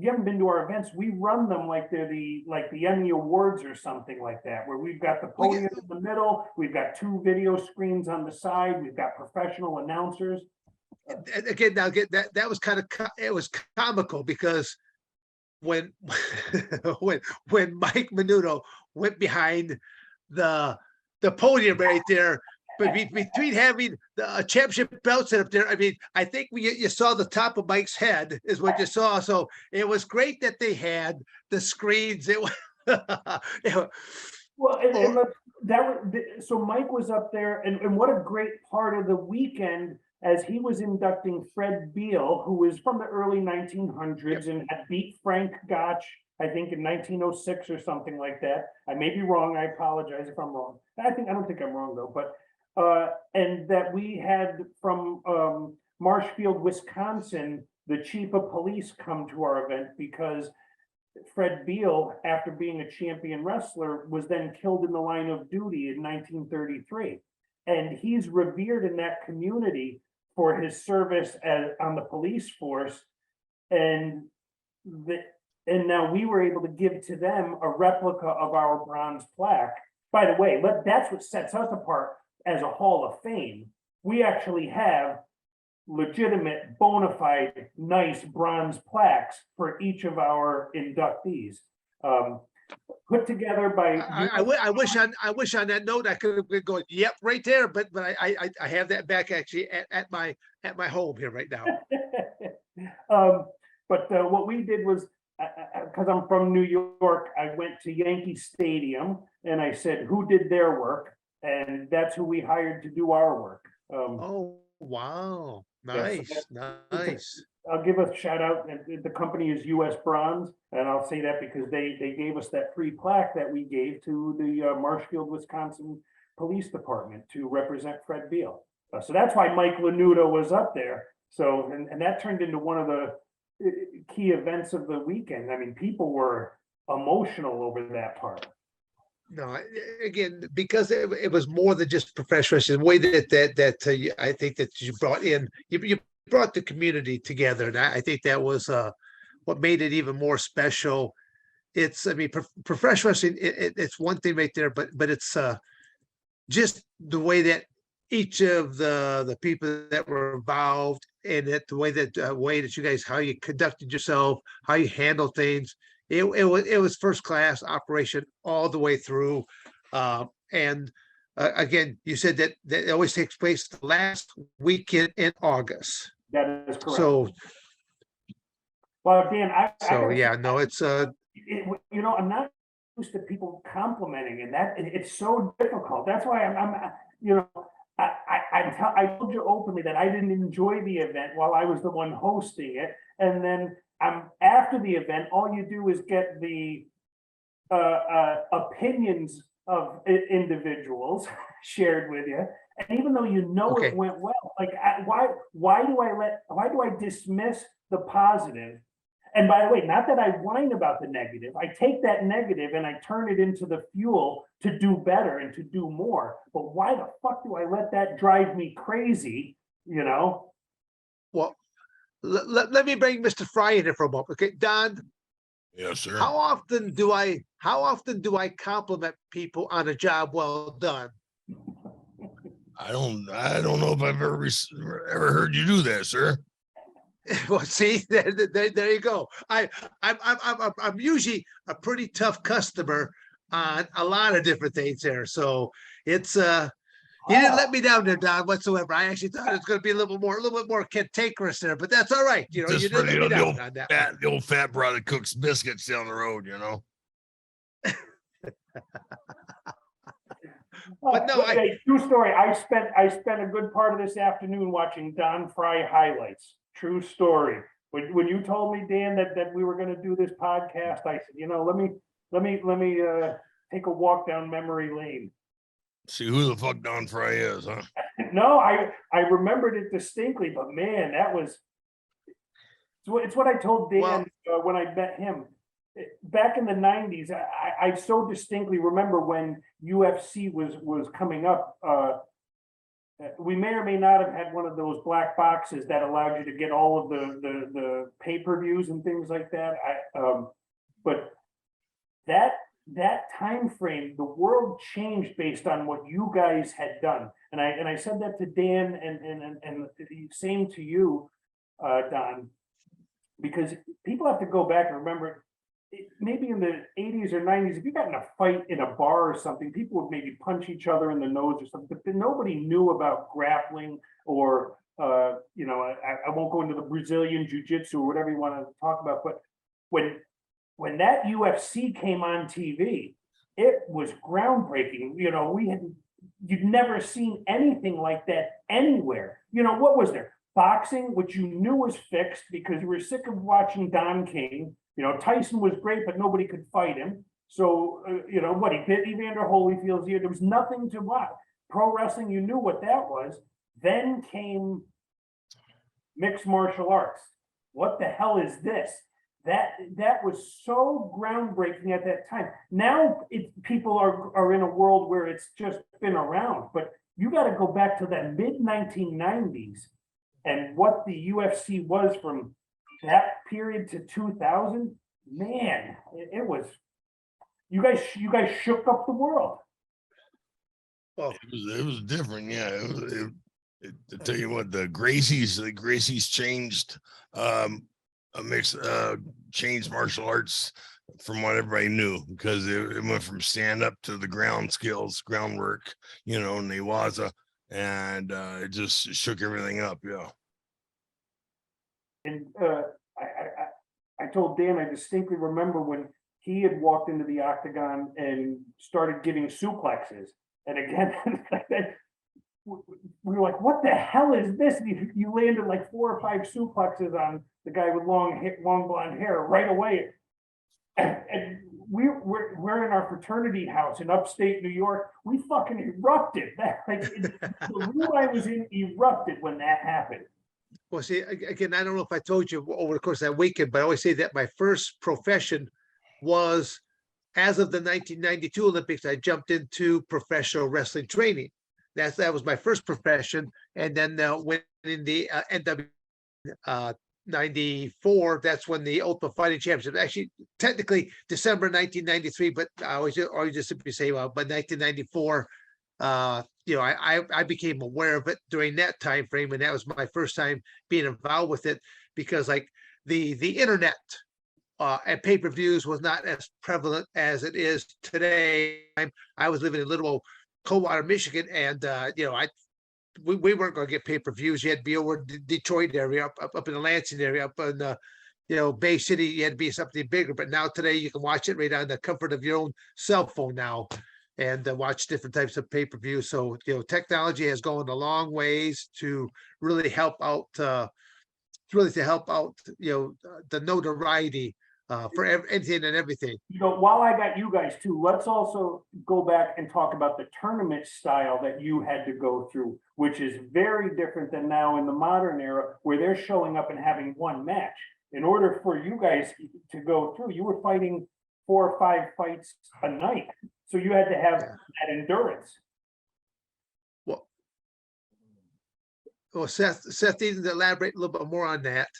haven't been to our events, we run them like they're the Emmy Awards or something like that, where we've got the podium in the middle, we've got two video screens on the side, we've got professional announcers. Again, now that was it was comical, because when Mike Menudo went behind the podium right there, but between having the championship belt set up there, I mean, I think you saw the top of Mike's head is what you saw. So it was great that they had the screens. It was, Well, and look, so Mike was up there, and what a great part of the weekend as he was inducting Fred Beal, who was from the early 1900s and had beat Frank Gotch, I think in 1906 or something like that. I may be wrong. I apologize if I'm wrong. I don't think I'm wrong though. But and that we had from Marshfield, Wisconsin, the chief of police come to our event because Fred Beal, after being a champion wrestler, was then killed in the line of duty in 1933. And he's revered in that community for his service on the police force. And now we were able to give to them a replica of our bronze plaque. By the way, that's what sets us apart as a Hall of Fame. We actually have legitimate, bona fide, nice bronze plaques for each of our inductees, put together by. I wish on that note I could have been going, yep, right there. But I have that back actually at my home here right now. But what we did was, because I'm from New York, I went to Yankee Stadium and I said, who did their work? And that's who we hired to do our work. Oh, wow. Nice, nice. I'll give a shout out. The company is US Bronze, and I'll say that because they gave us that free plaque that we gave to the Marshfield, Wisconsin Police Department to represent Fred Beal. So that's why Mike Lanuto was up there. So, and that turned into one of the key events of the weekend. I mean, people were emotional over that part. No, again, because it was more than just professional. The way that I think that you brought in, you brought the community together, and I think that was what made it even more special. It's, I mean, professional wrestling, it's one thing right there, but it's just the way that each of the people that were involved, and the way that you guys, how you conducted yourself, how you handled things. It was first class operation all the way through, and again, you said that it always takes place the last weekend in August. That is correct. So, well, Dan, it's I'm not used to people complimenting, and that it's so difficult. That's why I told you openly that I didn't enjoy the event while I was the one hosting it, and then after the event, all you do is get the opinions of individuals shared with you, and even though it went well, like why do I dismiss the positive? And by the way, not that I whine about the negative, I take that negative and I turn it into the fuel to do better and to do more. But why the fuck do I let that drive me crazy? Well, let me bring Mr. Frye in here for a moment. Okay, Don. Yes, sir. How often do I compliment people on a job well done? I don't know if I've ever heard you do that, sir. Well, see, there you go. I'm usually a pretty tough customer on a lot of different things there. So it's you didn't let me down there, Don, whatsoever. I actually thought it was going to be a little bit more cantankerous there, but that's all right. You Just didn't let me down on that. The old fat brother cooks biscuits down the road, But no, true story. I spent a good part of this afternoon watching Don Frye highlights. True story. When you told me, Dan, that we were going to do this podcast, I said, let me take a walk down memory lane. See who the fuck Don Frye is, huh? No, I remembered it distinctly, but man, it's what I told Dan when I met him. Back in the 90s, I so distinctly remember when UFC was coming up. We may or may not have had one of those black boxes that allowed you to get all of the pay-per-views and things like that. But that time frame, the world changed based on what you guys had done. And I said that to Dan and same to you, Don, because people have to go back and remember maybe in the 80s or 90s, if you got in a fight in a bar or something, people would maybe punch each other in the nose or something, but then nobody knew about grappling or, you know, I won't go into the Brazilian jiu-jitsu or whatever you want to talk about, but when that UFC came on TV, it was groundbreaking. You know, you'd never seen anything like that anywhere. You know, what was there? Boxing, which you knew was fixed because you were sick of watching Don King. You know, Tyson was great, but nobody could fight him. So, you know, what, he bit Evander Holyfield's ear. There was nothing to watch. Pro wrestling, you knew what that was. Then came mixed martial arts. What the hell is this? That was so groundbreaking at that time. Now people are in a world where it's just been around, but you got to go back to that mid 1990s and what the UFC was from that period to 2000. Man, it was, you guys shook up the world. Well, it was different, yeah. To tell you what, the Gracies changed changed martial arts from what everybody knew, because it went from stand up to the groundwork, you know, and the Waza, and it just shook everything up. Yeah. And I told Dan, I distinctly remember when he had walked into the octagon and started giving suplexes. And again, we were like, what the hell is this? You landed like 4 or 5 suplexes on the guy with long blonde hair right away. And we're in our fraternity house in upstate New York. We fucking erupted. The room I was in erupted when that happened. Well, see, again, I don't know if I told you over the course of that weekend, but I always say that my first profession was, as of the 1992 Olympics, I jumped into professional wrestling training. That was my first profession. And then when in the NW 94, that's when the Ultimate Fighting Championship, actually technically December 1993, but I always just simply say, well, but 1994, you know, I became aware of it during that time frame, and that was my first time being involved with it, because like the internet and pay-per-views was not as prevalent as it is today. I was living in little old Coldwater, Michigan, and you know, we weren't going to get pay-per-views. You had to be over the Detroit area, up in the Lansing area, up in you know, Bay City. You had to be something bigger. But now today you can watch it right on the comfort of your own cell phone now, and watch different types of pay-per-view. So, you know, technology has gone a long ways to really help out, you know, the notoriety for anything and everything. You know, while I got you guys too, let's also go back and talk about the tournament style that you had to go through, which is very different than now in the modern era, where they're showing up and having one match. In order for you guys to go through, you were fighting 4 or 5 fights a night. So you had to have that endurance. Well, Seth needs to elaborate a little bit more on that.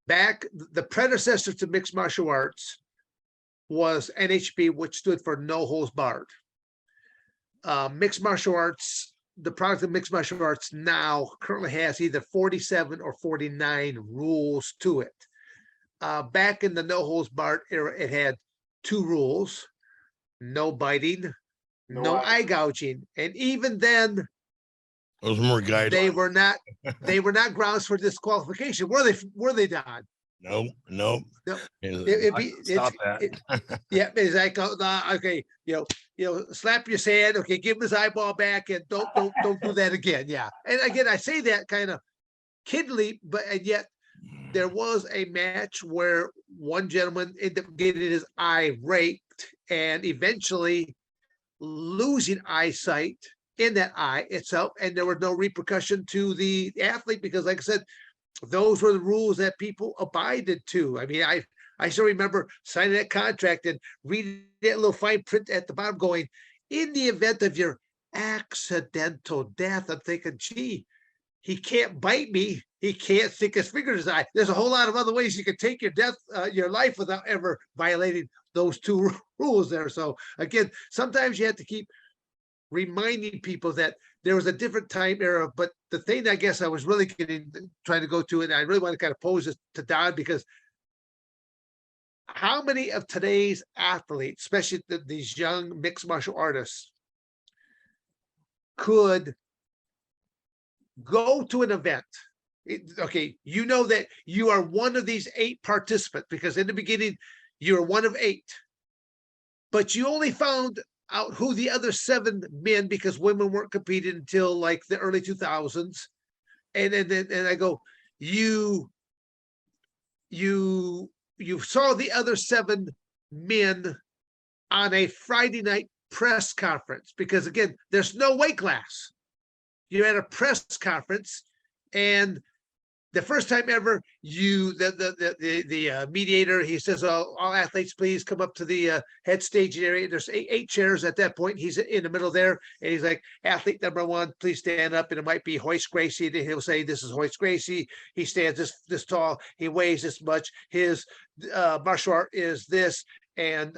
Back, the predecessor to mixed martial arts was NHB, which stood for No Holds Barred. Mixed martial arts, the product of mixed martial arts now currently has either 47 or 49 rules to it. Back in the No Holds Barred era, it had 2 rules: no biting, no eye gouging, and even then, those more guidelines. They were not grounds for disqualification. Were they, Don? No. Stop that. Yeah, it's like okay, you know, slap your hand. Okay, give him his eyeball back, and don't do that again. Yeah, and again, I say that kind of kidly, and yet there was a match where one gentleman ended up getting his eye raked and eventually losing eyesight in that eye itself, and there was no repercussion to the athlete, because like I said, those were the rules that people abided to. I mean, I still remember signing that contract and reading that little fine print at the bottom going, in the event of your accidental death. I'm thinking, gee, he can't bite me. He can't stick his finger in his eye. There's a whole lot of other ways you can take your your life without ever violating those 2 rules there. So again, sometimes you have to keep reminding people that there was a different time era. But the thing I guess I was really trying to go to, and I really want to kind of pose this to Don, because how many of today's athletes, especially these young mixed martial artists, could go to an event? Okay, you know that you are one of these 8 participants because in the beginning you're one of 8, but you only found out who the other 7 men, because women weren't competing until like the early 2000s. And I go, you saw the other 7 men on a Friday night press conference, because again, there's no weight class. You're at a press conference, and the first time ever, the mediator, he says, all athletes, please come up to the head stage area. There's 8 chairs at that point. He's in the middle there, and he's like, athlete number 1, please stand up. And it might be Hoist Gracie. And he'll say, this is Hoist Gracie. He stands this tall. He weighs this much. His martial art is this,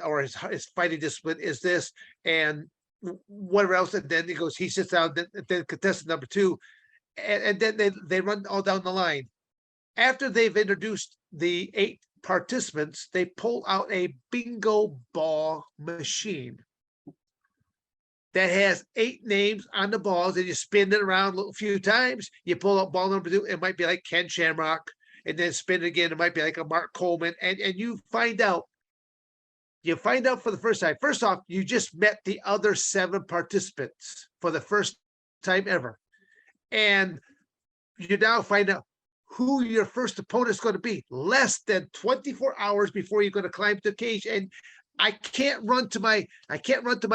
or his fighting discipline is this, and whatever else. And then he goes, he sits down. Then contestant number 2. And then they run all down the line. After they've introduced the 8 participants, they pull out a bingo ball machine that has 8 names on the balls, and you spin it around a few times. You pull out ball number 2, it might be like Ken Shamrock, and then spin it again, it might be like a Mark Coleman, and you find out for the first time. First off, you just met the other 7 participants for the first time ever. And you now find out who your first opponent is going to be less than 24 hours before you're going to climb the cage. And I can't run to my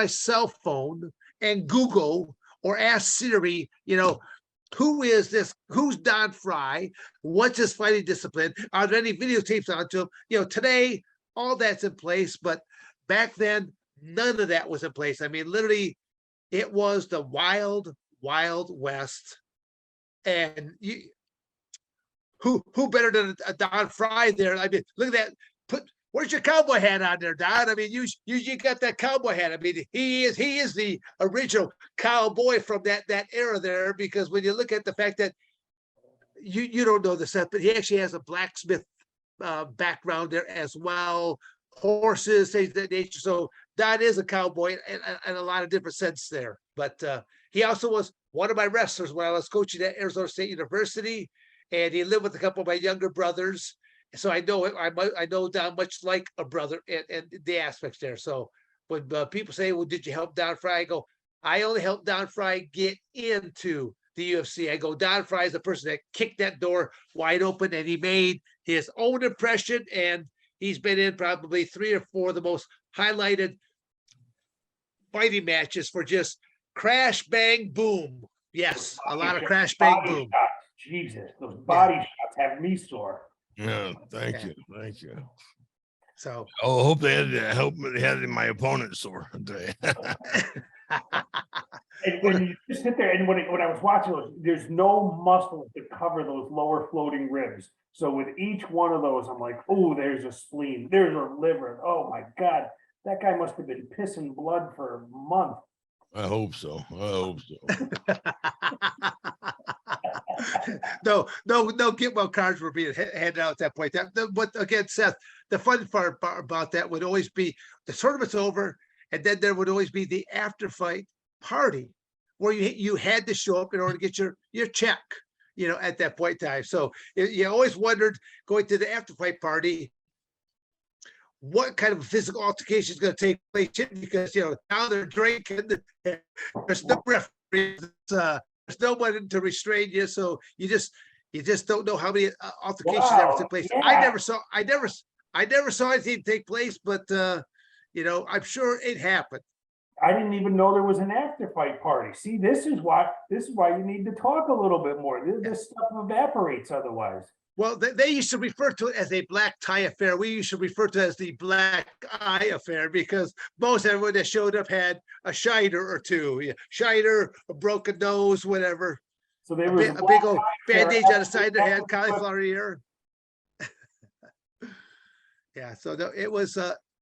cell phone and Google or ask Siri, who is this? Who's Don Frye? What's his fighting discipline? Are there any videotapes onto him? Today, all that's in place, but back then, none of that was in place. I mean, literally, it was the wild, wild west. And who better than a Don Frye there? I mean, look at that. Where's your cowboy hat on there, Don? I mean, you got that cowboy hat. I mean, he is the original cowboy from that era there, because when you look at the fact that you don't know the Seth, but he actually has a blacksmith background there as well. Horses, things of that nature. So Don is a cowboy in a lot of different sense there. But he also was one of my wrestlers when I was coaching at Arizona State University, and he lived with a couple of my younger brothers. So I know Don much like a brother, and the aspects there. So when people say, well, did you help Don Frye? I go, I only helped Don Frye get into the UFC. I go, Don Frye is the person that kicked that door wide open, and he made his own impression, and he's been in probably 3 or 4 of the most highlighted fighting matches for just crash, bang, boom. Yes, a lot of crash, bang, boom. Jesus, those body shots have me sore. Yeah, thank you. So I hope they had my opponent sore today. And you just sit there, and when I was watching those, there's no muscle to cover those lower floating ribs. So with each one of those, I'm like, oh, there's a spleen, there's a liver. Oh my God, that guy must have been pissing blood for a month. I hope so. No get well cards were being handed out at that point. But again, Seth, the fun part about that would always be the tournament's over, and then there would always be the after fight party where you had to show up in order to get your check, at that point in time. So you always wondered, going to the after fight party, what kind of physical altercation is going to take place, because now they're drinking, there's no referee, there's no one to restrain you, so you just don't know how many altercations ever took place. Yeah. I never saw anything take place, but I'm sure it happened. I didn't even know there was an after fight party. See, this is why you need to talk a little bit more. This stuff evaporates otherwise. Well, they used to refer to it as a black tie affair. We used to refer to it as the black eye affair, because most everyone that showed up had a shiner or two. Shiner, a broken nose, whatever. So there was a big old bandage on the side of their head, cauliflower ear. Yeah, so it was,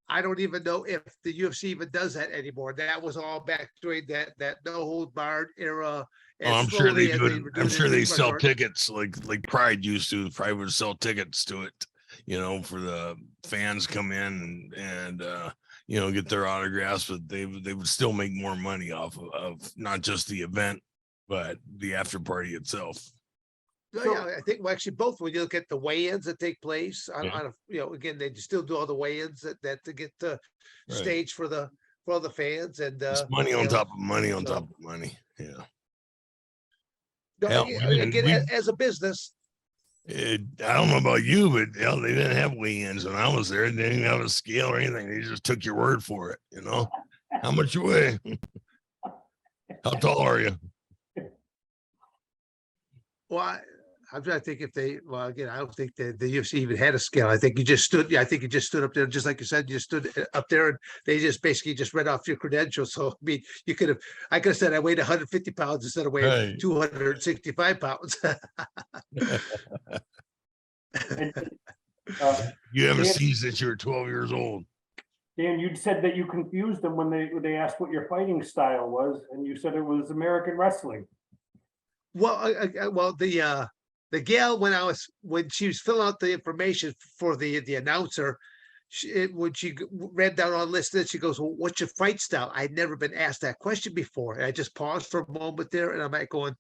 I don't even know if the UFC even does that anymore. That was all back during that no hold barred era. Oh, I'm sure they sell tickets like Pride used to. Pride would sell tickets to it. you know, for the fans come in and you know, get their autographs, but they would still make more money off of not just the event, but the after party itself. Yeah, I think well, actually both. When you look at the weigh-ins that take place on, Yeah. on a, you know, again, they still do all the weigh-ins that to get the Right. stage for the fans, and It's money on you know, top of money on so- top of money. Yeah. no, Hell, again, as a business, I don't know about you, but hell, they didn't have weigh-ins when I was there. They didn't even have a scale or anything. They just took your word for it. You know, how much you weigh? How tall are you? well, I'm trying to think if they. Well, again, I don't think the UFC even had a scale. I think you just stood. Yeah, I think you just stood up there, just like you said. You stood up there, and they just basically just read off your credentials. So I mean, you could have. I could have said I weighed 150 pounds instead of weighing Right. 265 pounds. And, You haven't Dan- seen since you were 12 years old. Dan, you'd said that you confused them when they asked what your fighting style was, and you said it was American wrestling. Well, well, the gal when she was filling out the information for the announcer, when she read down on the list, she goes, "Well, what's your fight style?" I'd never been asked that question before, and I just paused for a moment there, and I'm like going,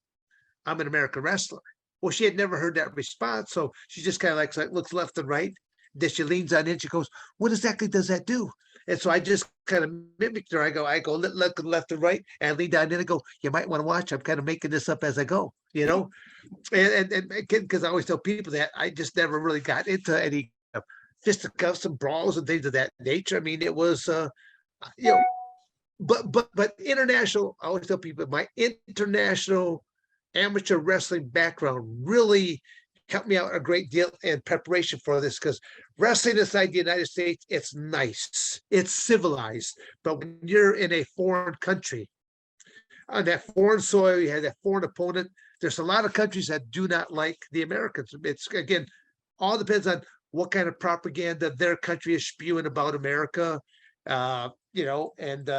"I'm an American wrestler." Well, she had never heard that response, so she just kind of like looks left and right. Then she leans on in. She goes, "What exactly does that do?" And so I just kind of mimicked her. I go look left and right, and I lean down in and go, "You might want to watch. I'm kind of making this up as I go, you know." And because I always tell people that I just never really got into any fisticuffs and brawls and things of that nature. I mean, it was, you know, but international. I always tell people my international amateur wrestling background really helped me out a great deal in preparation for this, because wrestling inside the United States, it's nice, it's civilized, but when you're in a foreign country, on that foreign soil, you have that foreign opponent. There's a lot of countries that do not like the Americans. It's again, all depends on what kind of propaganda their country is spewing about America, you know, and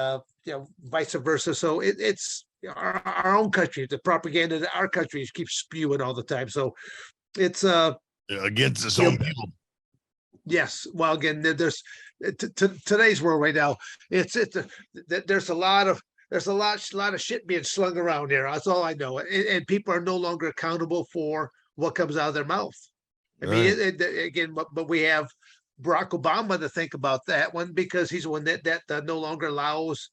you know, vice versa. So it's our own country, the propaganda that our country keeps spewing all the time. So it's Against its you own know, people. yes. Well, again, there's today's world right now. There's a lot of shit being slung around there. That's all I know. And people are no longer accountable for what comes out of their mouth. I mean, Right. again, but we have Barack Obama to think about that one, because he's the one that no longer allows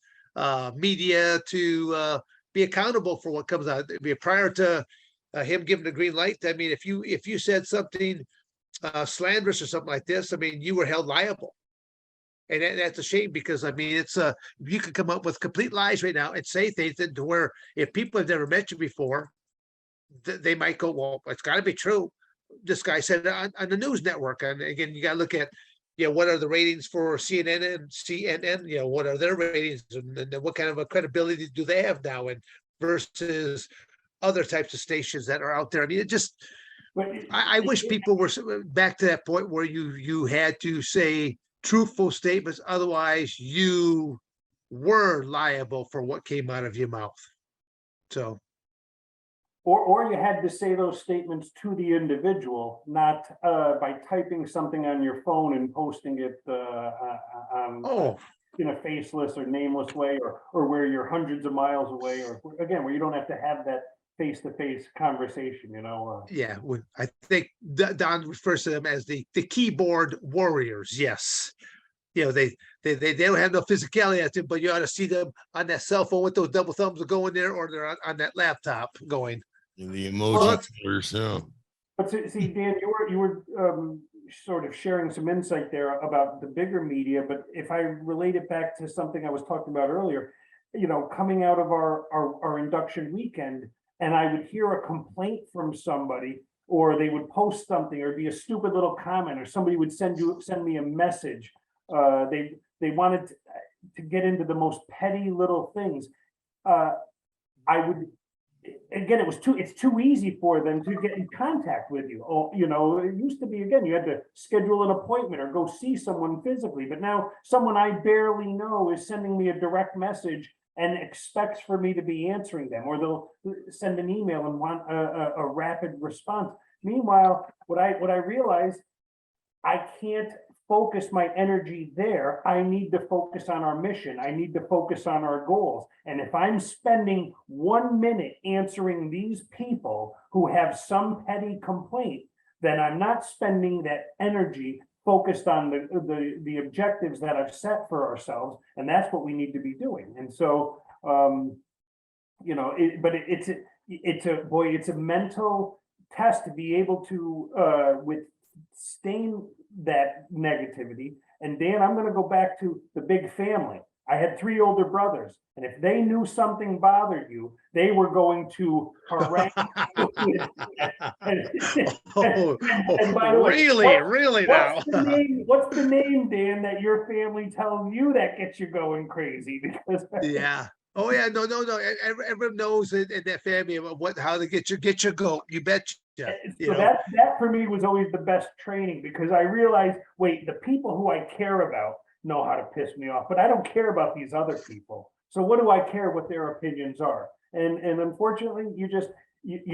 media to be accountable for what comes out. Prior to him giving the green light, I mean, if you said something slanderous or something like this, I mean, you were held liable. And that's a shame, because I mean, it's you can come up with complete lies right now and say things that to where if people have never met you before, they might go, "Well, it's got to be true." This guy said it on the news network, and again, you got to look at, you know, what are the ratings for CNN and CNN? You know, what are their ratings, and what kind of a credibility do they have now, and versus other types of stations that are out there. I mean, it just, I wish people were back to that point where you had to say truthful statements, otherwise you were liable for what came out of your mouth. So, Or you had to say those statements to the individual, not by typing something on your phone and posting it in a faceless or nameless way, or where you're hundreds of miles away, or again, where you don't have to have that face-to-face conversation, you know. yeah, I think Don refers to them as the keyboard warriors. Yes, you know, they don't have no physicality at them, but you ought to see them on that cell phone with those double thumbs going there, or they're on that laptop going. And the Well, emoji colors, yeah. But see, Dan, you were sort of sharing some insight there about the bigger media. But if I relate it back to something I was talking about earlier, you know, coming out of our induction weekend, and I would hear a complaint from somebody, or they would post something, or be a stupid little comment, or somebody would send me a message. They wanted to get into the most petty little things. I would, again, it's too easy for them to get in contact with you. Oh, you know, it used to be, again, you had to schedule an appointment or go see someone physically, but now someone I barely know is sending me a direct message and expects for me to be answering them, or they'll send an email and want a rapid response. Meanwhile, what I realized, I can't focus my energy there. I need to focus on our mission. I need to focus on our goals. And if I'm spending 1 minute answering these people who have some petty complaint, then I'm not spending that energy focused on the objectives that I've set for ourselves. And that's what we need to be doing. And so, you know, it's a mental test to be able to withstand that negativity. And Dan, I'm going to go back to the big family. I had 3 older brothers, and if they knew something bothered you, they were going to harangue you. And by the way, really now. what's the name, Dan, that your family tells you that gets you going crazy? Because Yeah. Oh yeah, no. Everyone knows in that family about how to get your goat. You betcha. So that for me was always the best training, because I realized, wait, the people who I care about know how to piss me off, but I don't care about these other people. So what do I care what their opinions are? And unfortunately, you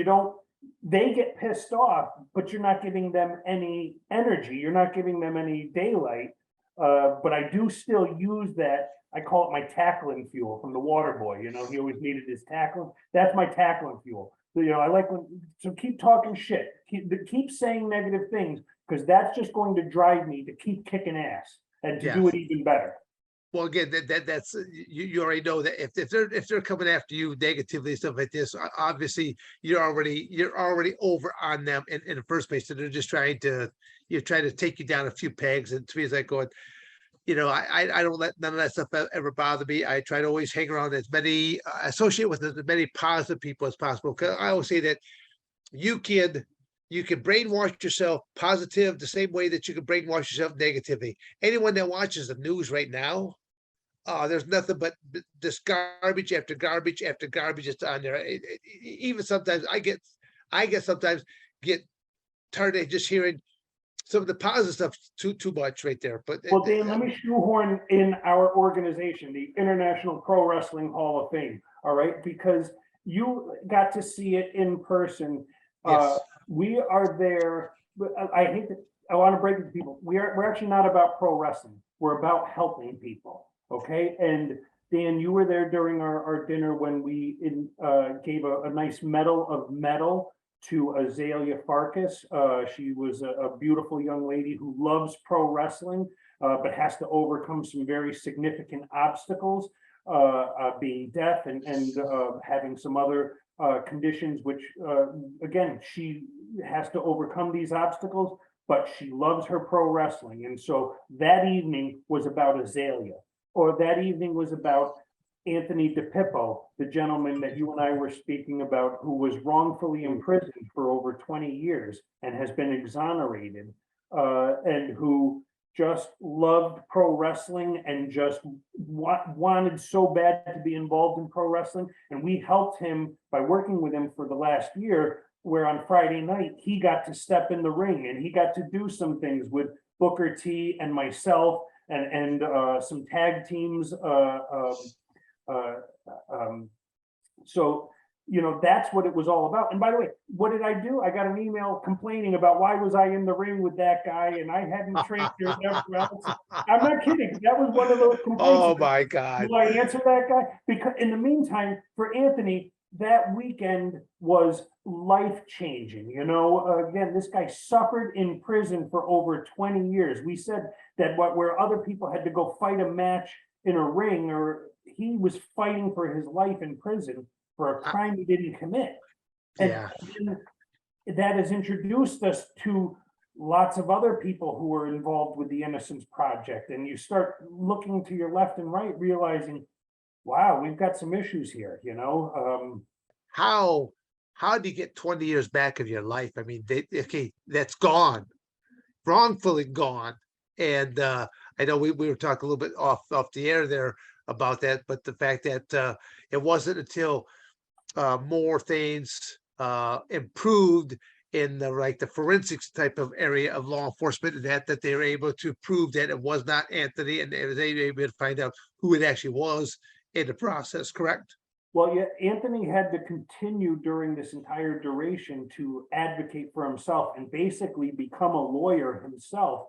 don't. They get pissed off, but you're not giving them any energy. You're not giving them any daylight. But I do still use that. I call it my tackling fuel from the water boy. You know, he always needed his tackling. That's my tackling fuel. So, you know, I like so keep talking shit, keep saying negative things, because that's just going to drive me to keep kicking ass and to do it even better. Well, again, that's you already know that if they're coming after you negatively and stuff like this, obviously you're already over on them in the first place. So they're just trying to take you down a few pegs. And to me, it's like going, you know, I don't let none of that stuff ever bother me. I try to always hang around associate with as many positive people as possible. Because I always say that you can brainwash yourself positive the same way that you can brainwash yourself negatively. Anyone that watches the news right now, there's nothing but this garbage after garbage after garbage that's on there. Even sometimes I get tired of just hearing some of the positive stuff too much right there. But well, Dan, let me shoehorn in our organization, the International Pro Wrestling Hall of Fame. All right, because you got to see it in person. Yes. We are there. I want to break it to people. We're actually not about pro wrestling. We're about helping people. Okay. And Dan, you were there during our dinner when we gave a nice medal of metal to Azalea Farkas. She was a beautiful young lady who loves pro wrestling, but has to overcome some very significant obstacles, being deaf and having some other conditions, which again, she has to overcome these obstacles, but she loves her pro wrestling. And so that evening was about Azalea, or that evening was about Anthony DePippo, the gentleman that you and I were speaking about, who was wrongfully imprisoned for over 20 years and has been exonerated, and who just loved pro wrestling and just wanted so bad to be involved in pro wrestling. And we helped him by working with him for the last year, where on Friday night, he got to step in the ring and he got to do some things with Booker T and myself and some tag teams. So, you know, that's what it was all about. And by the way, what did I do? I got an email complaining about why was I in the ring with that guy and I hadn't trained here. I'm not kidding. That was one of those complaints. Oh my God. Do I answer that guy? Because in the meantime, for Anthony, that weekend was life-changing. You know, again, this guy suffered in prison for over 20 years. We said that where other people had to go fight a match in a ring, or he was fighting for his life in prison for a crime he didn't commit. And that has introduced us to lots of other people who are involved with the Innocence Project. And you start looking to your left and right, realizing, wow, we've got some issues here, you know? How do you get 20 years back of your life? I mean, that's gone, wrongfully gone. And I know we were talking a little bit off the air there about that, but the fact that it wasn't until more things improved in the forensics type of area of law enforcement, and that they were able to prove that it was not Anthony, and they were able to find out who it actually was in the process, correct? Well, yeah, Anthony had to continue during this entire duration to advocate for himself and basically become a lawyer himself.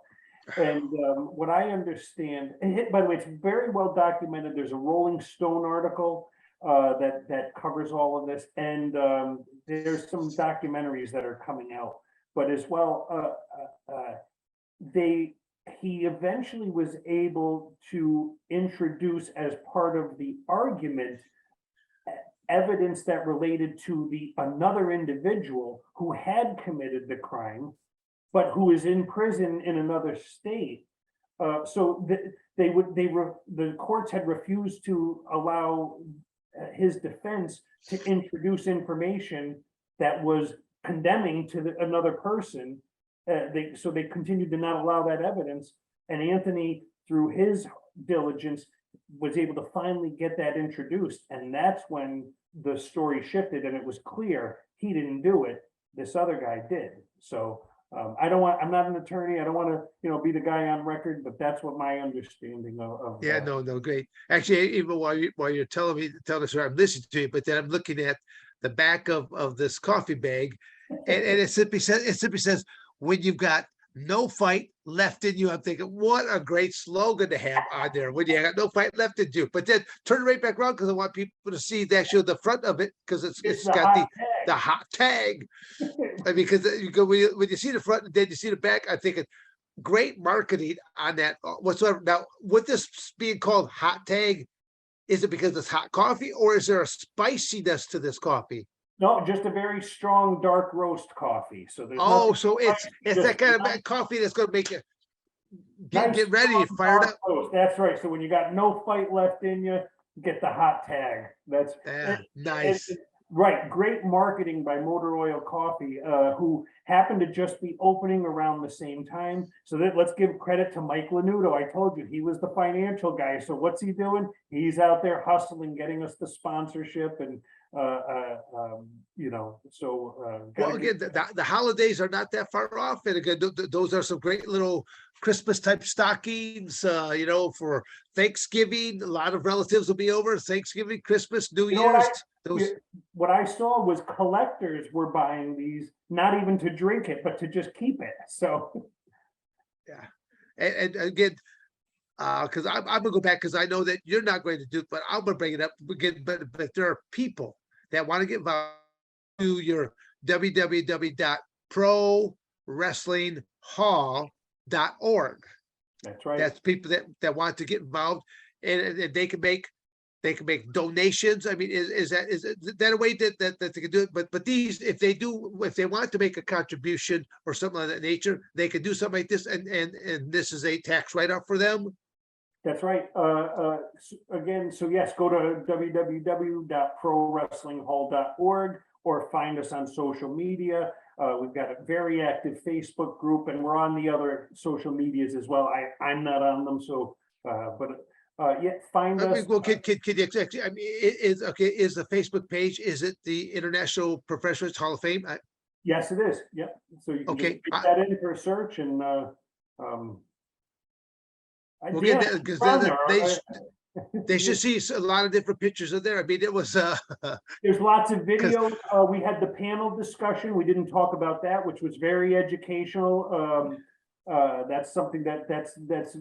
And what I understand, by the way, it's very well documented. There's a Rolling Stone article that covers all of this, and there's some documentaries that are coming out. But as well, he eventually was able to introduce as part of the argument evidence that related to another individual who had committed the crime, but who is in prison in another state. So the courts had refused to allow his defense to introduce information that was condemning to another person. So they continued to not allow that evidence. And Anthony, through his diligence, was able to finally get that introduced. And that's when the story shifted and it was clear he didn't do it. This other guy did. So I'm not an attorney. I don't want to, be the guy on record, but that's what my understanding of Yeah, no, great. Actually, even while you're telling us, I'm listening to you, but then I'm looking at the back of this coffee bag, and it simply says, when you've got no fight left in you. I'm thinking, what a great slogan to have on there. When you got no fight left in you, but then turn it right back around because I want people to see the front of it because it's got the hot tag. I mean, because you go when you see the front and then you see the back, I'm thinking great marketing on that whatsoever. Now, with this being called hot tag, is it because it's hot coffee or is there a spiciness to this coffee? No, just a very strong dark roast coffee. So there's so it's that kind of coffee that's going to make you get ready and fired up. Roast. That's right. So when you got no fight left in you, get the hot tag. That's nice. Right. Great marketing by Motor Oil Coffee, who happened to just be opening around the same time. So let's give credit to Mike Lanuto. I told you he was the financial guy. So what's he doing? He's out there hustling, getting us the sponsorship and well, again, the holidays are not that far off, and again, those are some great little Christmas type stockings. For Thanksgiving, a lot of relatives will be over. Thanksgiving, Christmas, New Year's. What I saw was collectors were buying these, not even to drink it, but to just keep it. So, yeah, and again. Because I'm gonna go back because I know that you're not going to do it, but I'm gonna bring it up again. But there are people that want to get involved. To your www.prowrestlinghall.org. That's right. That's people that want to get involved, and they can make donations. I mean, is that a way that they can do it? But these, if they want to make a contribution or something of that nature, they can do something like this, and this is a tax write-off for them. That's right. Again, so yes, go to www.prowrestlinghall.org or find us on social media. We've got a very active Facebook group, and we're on the other social medias as well. I'm not on them, so find us. Well, can you actually? I mean, is the Facebook page? Is it the International Professional Hall of Fame? Yes, it is. Yep. So you can just put that in for a search and. They should see a lot of different pictures of there. I mean, it was. There's lots of videos. We had the panel discussion. We didn't talk about that, which was very educational. That's something that's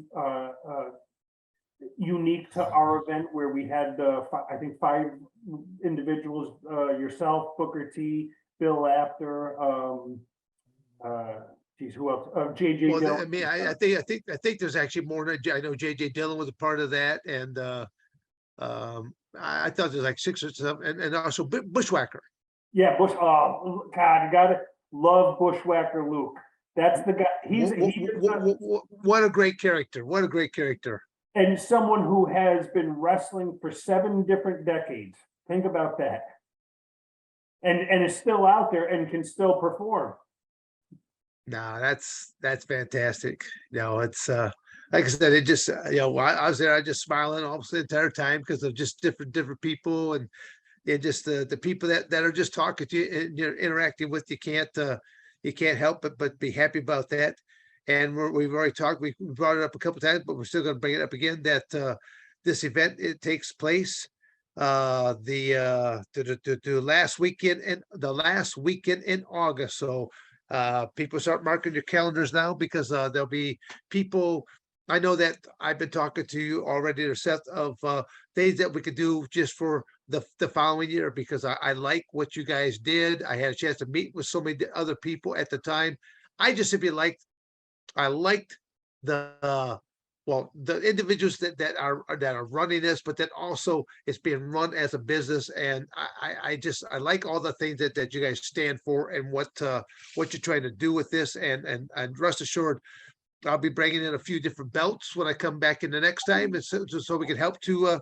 unique to our event, where we had I think 5 individuals: yourself, Booker T, Bill Apter. Who else? JJ. Well, Dillon. I mean, I think there's actually more. I know JJ Dillon was a part of that, and I thought there's like 6 or 7, and also Bushwhacker. Yeah, Oh God, you gotta love Bushwhacker Luke. That's the guy. What a great character! What a great character! And someone who has been wrestling for 7 different decades. Think about that. And is still out there and can still perform. No, that's fantastic. It's like I said, it just I was there, I just smiling almost the entire time because of just different people and just the people that are just talking to you and you're interacting with. You can't help but be happy about that. And we've already talked. We brought it up a couple of times, but we're still going to bring it up again. That this event, it takes place the last weekend and the last weekend in August. So people start marking your calendars now, because there'll be people. I know that I've been talking to you already, or Seth, of things that we could do just for the following year, because I like what you guys did. I had a chance to meet with so many other people at the time. I just simply I liked the well, the individuals that are running this, but then also it's being run as a business. And I like all the things that you guys stand for, and what you're trying to do with this. And rest assured, I'll be bringing in a few different belts when I come back in the next time, and so we can help to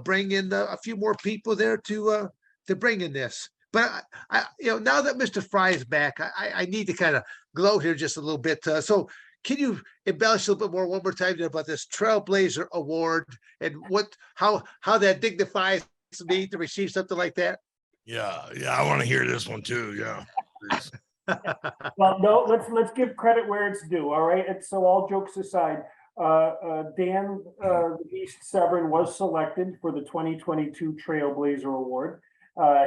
bring in a few more people there to bring in this. But now that Mr. Frye is back, I need to kind of gloat here just a little bit. So can you embellish a little bit more one more time about this Trailblazer Award, and how that dignifies me to receive something like that? Yeah, I want to hear this one too. Yeah, please. Well, no, let's give credit where it's due. All right. And so, all jokes aside, Dan East Severn was selected for the 2022 Trailblazer Award.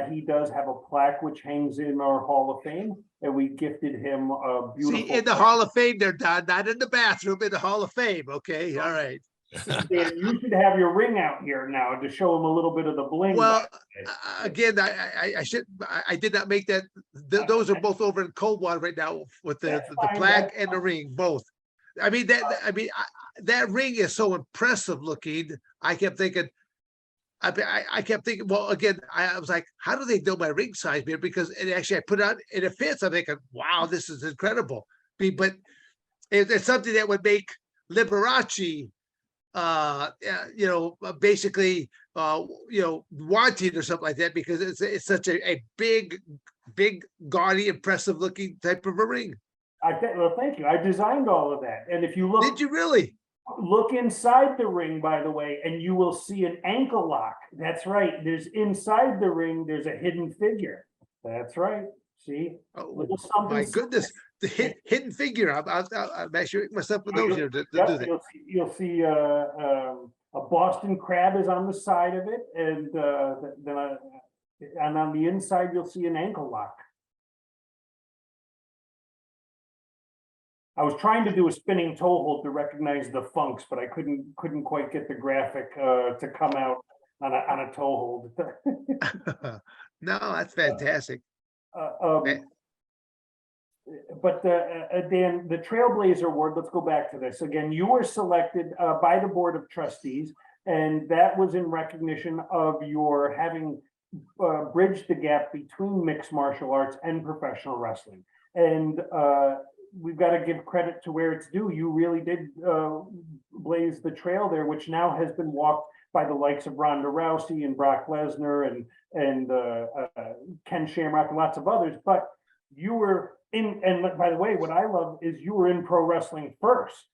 He does have a plaque which hangs in our Hall of Fame, and we gifted him a beautiful. See, in the Hall of Fame, they're done, not in the bathroom, in the Hall of Fame. Okay, all right. Dan, you should have your ring out here now to show him a little bit of the bling. Well, again, I did not make that. Those are both over in Coldwater right now, with the plaque and the ring, both. I mean that ring is so impressive looking. I kept thinking, well, again, I was like, how do they know my ring size here? Because I put it on and it fits. I'm thinking, wow, this is incredible. But it's something that would make Liberace basically wanting or something like that, because it's such a big, gaudy, impressive looking type of a ring. Well, thank you. I designed all of that. And if you look, did you really? Look inside the ring, by the way, and you will see an ankle lock. That's right. There's inside the ring, there's a hidden figure. That's right. See? Oh, my goodness. The hidden figure. I'm actually myself with those here to do that. You'll see a Boston crab is on the side of it, and on the inside you'll see an ankle lock. I was trying to do a spinning toe hold to recognize the funks, but I couldn't quite get the graphic to come out on a toe hold. No, that's fantastic. But Dan, the Trailblazer Award, let's go back to this. Again, you were selected by the Board of Trustees, and that was in recognition of your having bridged the gap between mixed martial arts and professional wrestling. And we've got to give credit to where it's due. You really did blaze the trail there, which now has been walked by the likes of Ronda Rousey and Brock Lesnar and Ken Shamrock and lots of others. But you were in, and by the way, what I love is you were in pro wrestling first,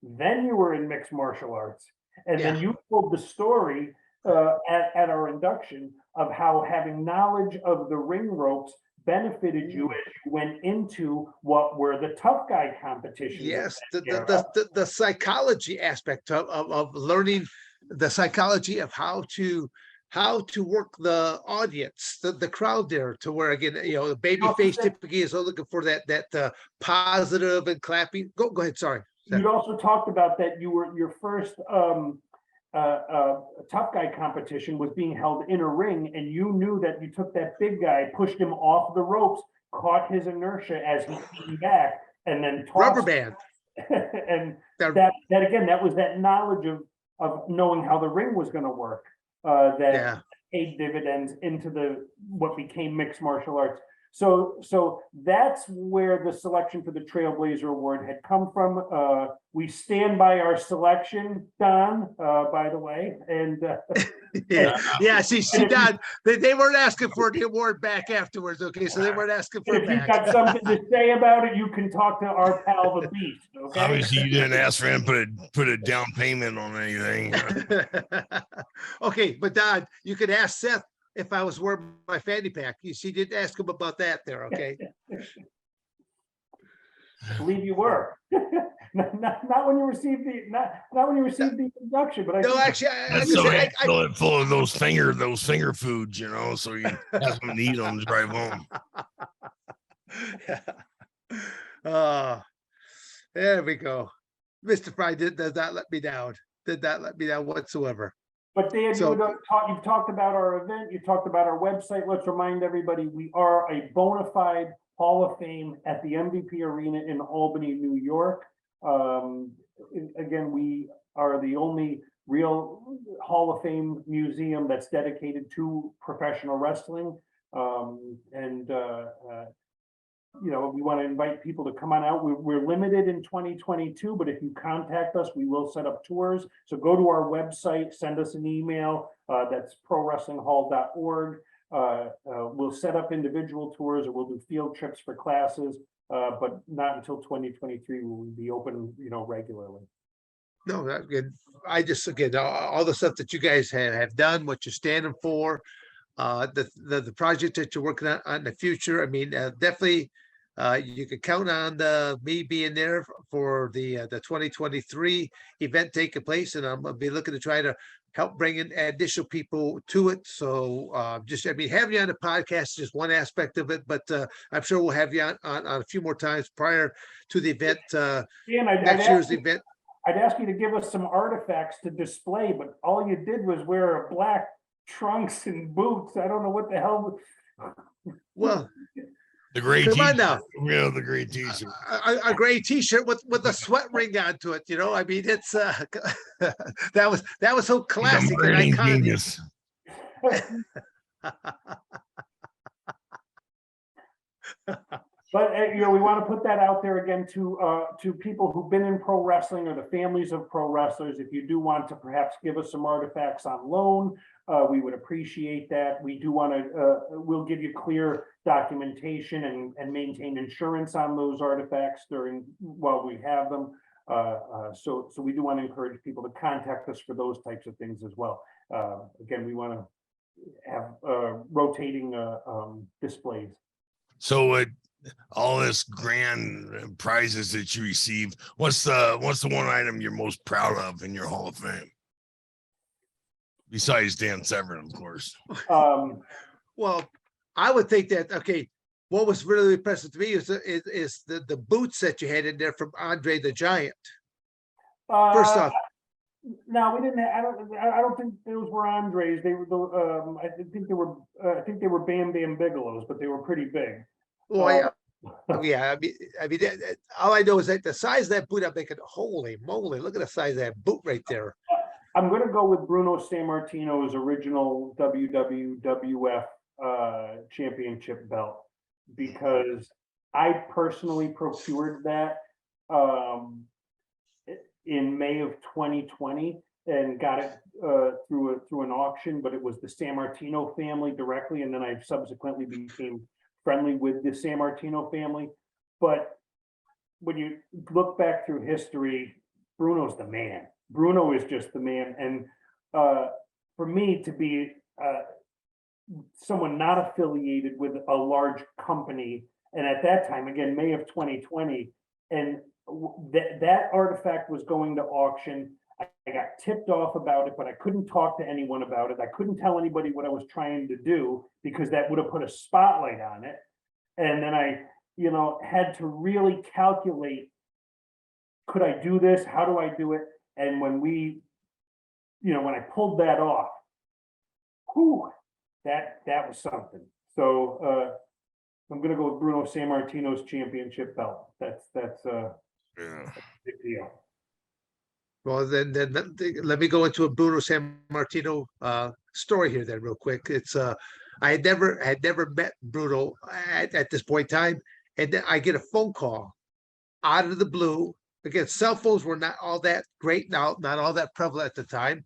then you were in mixed martial arts, and then you told the story at our induction of how having knowledge of the ring ropes benefited you as you went into what were the tough guy competitions. Yes, the psychology aspect of learning the psychology of how to work the audience, the crowd there, to where, again, the baby face typically is looking for that positive and clapping. Go ahead. Sorry. You'd also talked about that you were your first tough guy competition was being held in a ring, and you knew that you took that big guy, pushed him off the ropes, caught his inertia as he came back, and then rubber band. And that again, that was that knowledge of knowing how the ring was going to work. That paid dividends into what became mixed martial arts. So that's where the selection for the Trailblazer Award had come from. We stand by our selection, Don, by the way. And see, Don, they weren't asking for the award back afterwards. Okay, so they weren't asking for it if back. You've got something to say about it, you can talk to our pal, the Beast. Okay? Obviously, you didn't ask for him to put a down payment on anything. Okay, but Don, you could ask Seth if I was wearing my fanny pack. You see, didn't ask him about that there, okay? I believe you were. Not when you receive not when you receive the induction, but I No, think actually, That's so they fill it full of those finger foods, you know, so you have them to eat on the drive home. There we go. Mr. Frye does not let me down. Did not let me down whatsoever. But Dan, So- you've talked about our event, you talked about our website. Let's remind everybody, we are a bona fide Hall of Fame at the MVP Arena in Albany, New York. Again, we are the only real Hall of Fame museum that's dedicated to professional wrestling. You know, we want to invite people to come on out. We're limited in 2022, but if you contact us, we will set up tours. So go to our website, send us an email. That's prowrestlinghall.org. We'll set up individual tours, or we'll do field trips for classes, but not until 2023 will we be open, you know, regularly. No, that good. I just, again, all the stuff that you guys have done, what you're standing for, the project that you're working on in the future. I mean, definitely, you can count on me being there for the 2023 event taking place, and I'm gonna be looking to try to help bring in additional people to it. So I mean, having you on the podcast is just one aspect of it, but I'm sure we'll have you on a few more times prior to the event, next year's event. I'd ask you to give us some artifacts to display, but all you did was wear a black trunks and boots. I don't know what the hell. Well, The gray come on t-shirt. now. Yeah, the gray t-shirt. A gray t-shirt with a sweat ring onto it, you know. I mean, it's that was so classic and Marketing iconic. genius. But you know, we want to put that out there again to people who've been in pro wrestling or the families of pro wrestlers. If you do want to perhaps give us some artifacts on loan, we would appreciate that. We do want to, we'll give you clear documentation and maintain insurance on those artifacts while we have them. So we do want to encourage people to contact us for those types of things as well. Again, we want to have rotating displays. So all this grand prizes that you receive, what's the one item you're most proud of in your Hall of Fame? Besides Dan Severn, of course. Well, I would think that, okay, what was really impressive to me is the boots that you had in there from Andre the Giant. First off, no, we didn't. I don't think those were Andres. They were I think they were Bam Bam Bigelow's, but they were pretty big. well, yeah. I mean, all I know is that the size of that boot, I'm thinking, holy moly, look at the size of that boot right there. I'm going to go with Bruno Sammartino's original WWF championship belt, because I personally procured that in May of 2020 and got it through an auction, but it was the Sammartino family directly, and then I subsequently became friendly with the Sammartino family. But when you look back through history, Bruno's the man. Bruno is just the man. And for me to be someone not affiliated with a large company, and at that time, again, May of 2020, and that artifact was going to auction. I got tipped off about it, but I couldn't talk to anyone about it. I couldn't tell anybody what I was trying to do, because that would have put a spotlight on it. And then I, you know, had to really calculate, could I do this? How do I do it? And when I pulled that off, whew, that was something. So I'm going to go with Bruno Sammartino's championship belt. That's a big deal. Well, then let me go into a Bruno Sammartino story here then real quick. It's I had never met Bruno at this point in time, and then I get a phone call out of the blue. Again, cell phones were not all that great now, not all that prevalent at the time,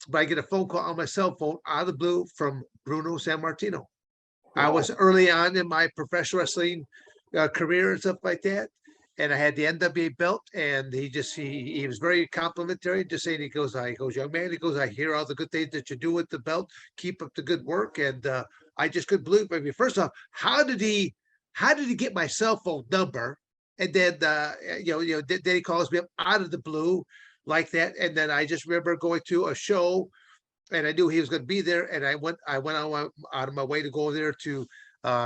but I get a phone call on my cell phone out of the blue from Bruno Sammartino. I was early on in my professional wrestling career and stuff like that, and I had the NWA belt, and he was very complimentary, just saying, he goes, young man, he goes, I hear all the good things that you do with the belt, keep up the good work. And I just couldn't believe it. I mean, first off, how did he get my cell phone number? And then, then he calls me up out of the blue like that. And then I just remember going to a show and I knew he was going to be there. And I went out of my way to go there to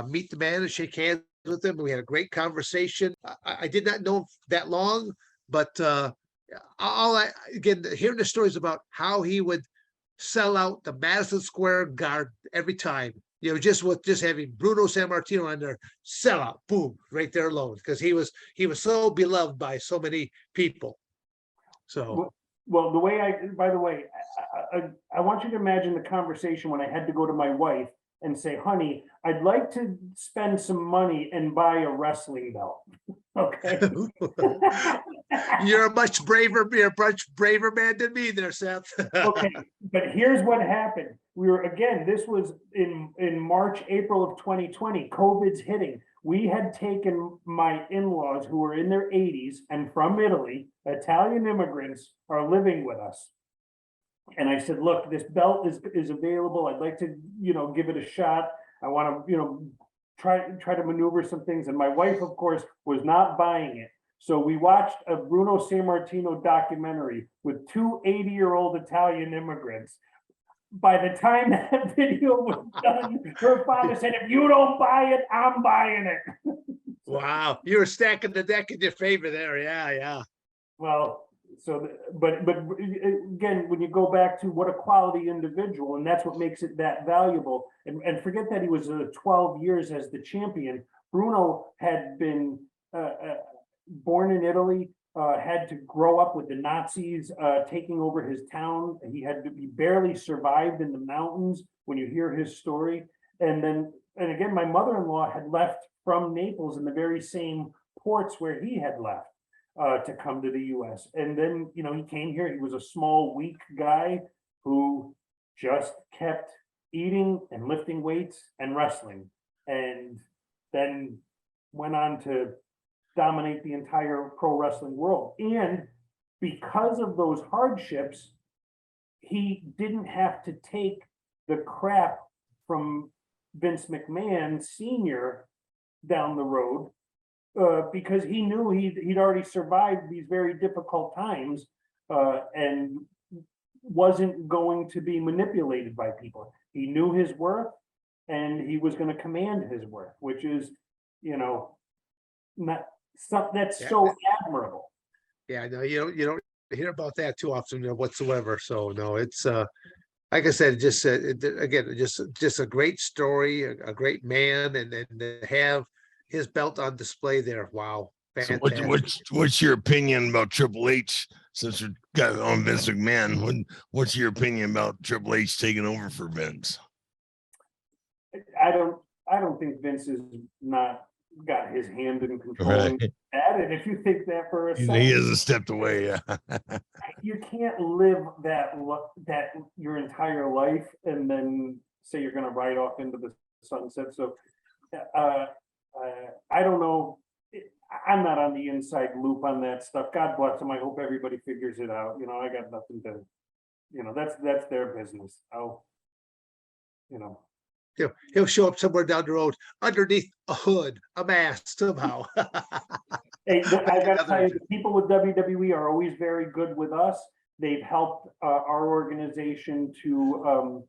meet the man and shake hands with him. We had a great conversation. I did not know him that long, but again, hearing the stories about how he would sell out the Madison Square Garden every time, just with just having Bruno Sammartino on there, sell out, boom, right there alone, because he was so beloved by so many people. So, well, by the way, I want you to imagine the conversation when I had to go to my wife and say, honey, I'd like to spend some money and buy a wrestling belt. Okay. you're a much braver man than me there, Seth. Okay, but here's what happened. This was in March, April of 2020, COVID's hitting. We had taken my in-laws who were in their 80s and from Italy, Italian immigrants are living with us. And I said, look, this belt is available. I'd like to, give it a shot. I want to, try to maneuver some things. And my wife, of course, was not buying it. So we watched a Bruno Sammartino documentary with two 80-year-old Italian immigrants. By the time that video was done, her father said, if you don't buy it, I'm buying it. Wow. You were stacking the deck in your favor there. Yeah. Well, but again, when you go back to what a quality individual, and that's what makes it that valuable, and forget that he was 12 years as the champion. Bruno had been born in Italy, had to grow up with the Nazis taking over his town. He barely survived in the mountains when you hear his story. And again, my mother-in-law had left from Naples in the very same ports where he had left to come to the US. And then, he came here. He was a small, weak guy who just kept eating and lifting weights and wrestling, and then went on to dominate the entire pro wrestling world. And because of those hardships, he didn't have to take the crap from Vince McMahon Sr. down the road, because he knew he'd already survived these very difficult times and wasn't going to be manipulated by people. He knew his worth, and he was going to command his worth, which is, not something that's so admirable. Yeah, no, you don't hear about that too often whatsoever. So no, it's like I said, just again, just a great story, a great man, and to have his belt on display there. Wow, fantastic. So what's your opinion about Triple H? Since we got on Vince McMahon, what's your opinion about Triple H taking over for Vince? I don't think Vince is not got his hand in controlling that. And if you think that for a second, he hasn't stepped away. Yeah. You can't live that your entire life and then say you're going to ride off into the sunset. So I don't know. I'm not on the inside loop on that stuff. God bless him. I hope everybody figures it out. I got nothing to, that's their business. He'll show up somewhere down the road underneath a hood, a mask somehow. Hey, I gotta tell you, the people with WWE are always very good with us. They've helped our organization to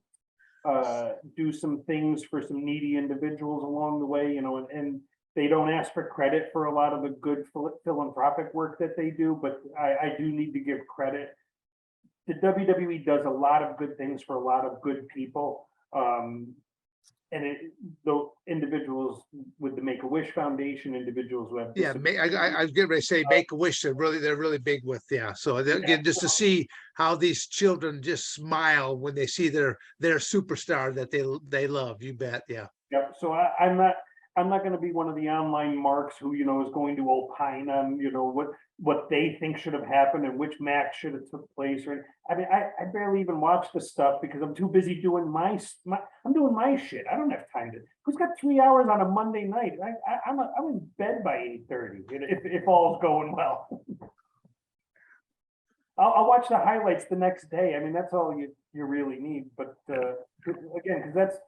do some things for some needy individuals along the way, and they don't ask for credit for a lot of the good philanthropic work that they do, but I do need to give credit. The WWE does a lot of good things for a lot of good people. And the individuals with the Make-A-Wish Foundation, individuals who have I was getting ready to say Make-A-Wish. They're really big with So again, just to see how these children just smile when they see their superstar that they love. You bet, yeah. Yep. So I'm not going to be one of the online marks who is going to opine on what they think should have happened and which match should have took place. Or I mean, I barely even watch the stuff because I'm too busy doing my shit. I don't have time to. Who's got 3 hours on a Monday night? I'm in bed by 8:30 if all's going well. I'll watch the highlights the next day. I mean, that's all you really need. But again, because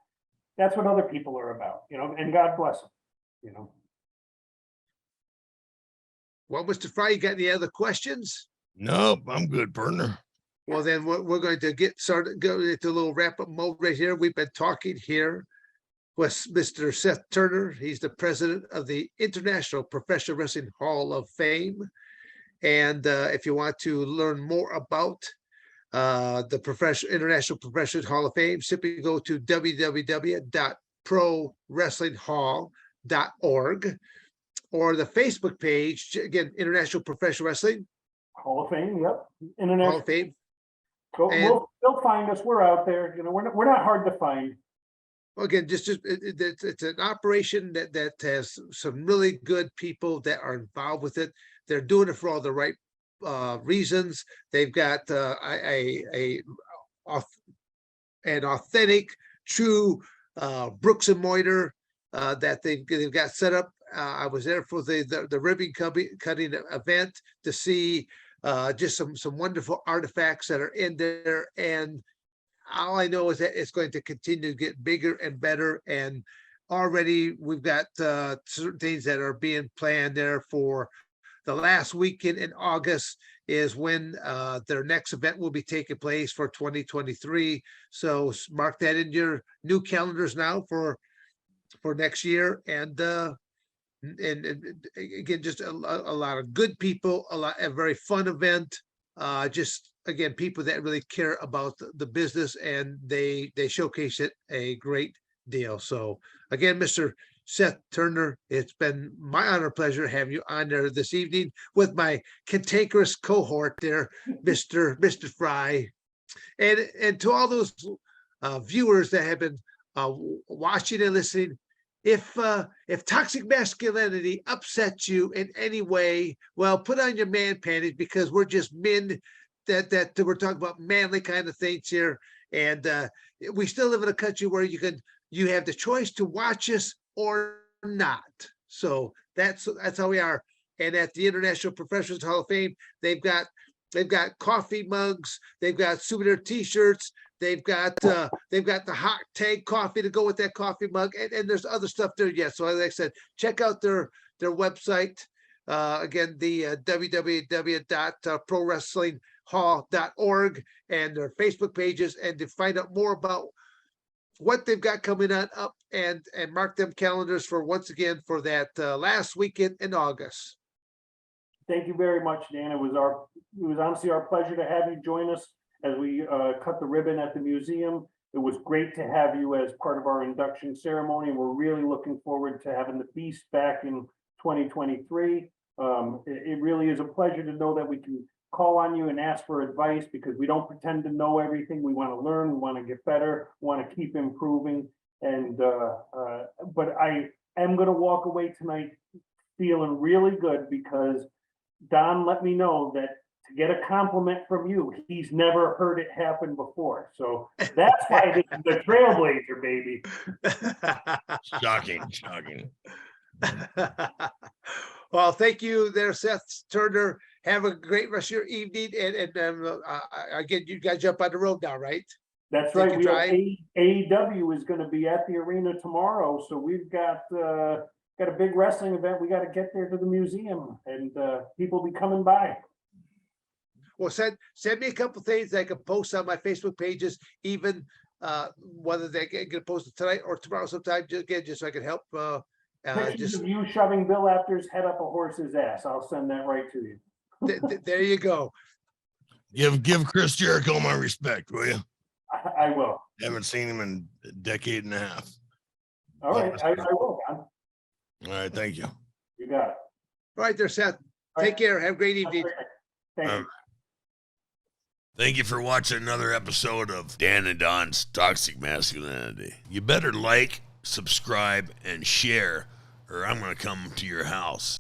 that's what other people are about, and God bless them, Well, Mr. Frye, you got any other questions? Nope, I'm good, partner. Well, then we're going to get started, go into a little wrap-up mode right here. We've been talking here with Mr. Seth Turner. He's the president of the International Professional Wrestling Hall of Fame. And if you want to learn more about the International Professional Hall of Fame, simply go to www.prowrestlinghall.org or the Facebook page, again, International Professional Wrestling Hall of Fame, yep. Hall International. of Fame. Go, And- they'll find us. We're out there. You know, we're not hard to find. Again, it's an operation that has some really good people that are involved with it. They're doing it for all the right reasons. They've got an authentic, true Brooks and Moiter that they've got set up. I was there for the ribbon cutting event to see just some wonderful artifacts that are in there. And all I know is that it's going to continue to get bigger and better. And already we've got certain things that are being planned there for the last weekend in August is when their next event will be taking place for 2023. So mark that in your new calendars now for next year. And again, just a lot of good people, a very fun event. Just again, people that really care about the business, and they showcase it a great deal. So again, Mr. Seth Turner, it's been my honor, pleasure to have you on there this evening with my cantankerous cohort there, Mr. Frye, and to all those viewers that have been watching and listening. If toxic masculinity upsets you in any way, well, put on your man panties, because we're just men that we're talking about manly kind of things here. And we still live in a country where you have the choice to watch us or not. So that's how we are. And at the International Professionals Hall of Fame, they've got coffee mugs, they've got souvenir T-shirts, they've got the hot tag coffee to go with that coffee mug, and there's other stuff there. Yeah, so like I said, check out their website. Again, the www.prowrestlinghall.org and their Facebook pages, and to find out more about what they've got coming on up, and mark them calendars for once again for that last weekend in August. Thank you very much, Dan. It was honestly our pleasure to have you join us as we cut the ribbon at the museum. It was great to have you as part of our induction ceremony. We're really looking forward to having the Beast back in 2023. It really is a pleasure to know that we can call on you and ask for advice, because we don't pretend to know everything. We want to learn, we want to get better, we want to keep improving. And but I am going to walk away tonight feeling really good, because Don let me know that to get a compliment from you, he's never heard it happen before. So that's why this is the Trailblazer, baby. Shocking. Well, thank you there, Seth Turner. Have a great rest of your evening. And again, you guys jump on the road now, right? That's right. AEW is going to be at the arena tomorrow. So we've got a big wrestling event. We got to get there to the museum, and people be coming by. Well, send me a couple things I can post on my Facebook pages, even whether they get posted tonight or tomorrow sometime, just so I can help. Pictures of you shoving Bill Apter's head up a horse's ass. I'll send that right to you. There you go. Give Chris Jericho my respect, will you? I will. Haven't seen him in a decade and a half. All right, I will, Don. All right, thank you. You got it. All right there, Seth. Take care. Have a great evening. Thank you. Thank you for watching another episode of Dan and Don's Toxic Masculinity. You better like, subscribe, and share, or I'm going to come to your house.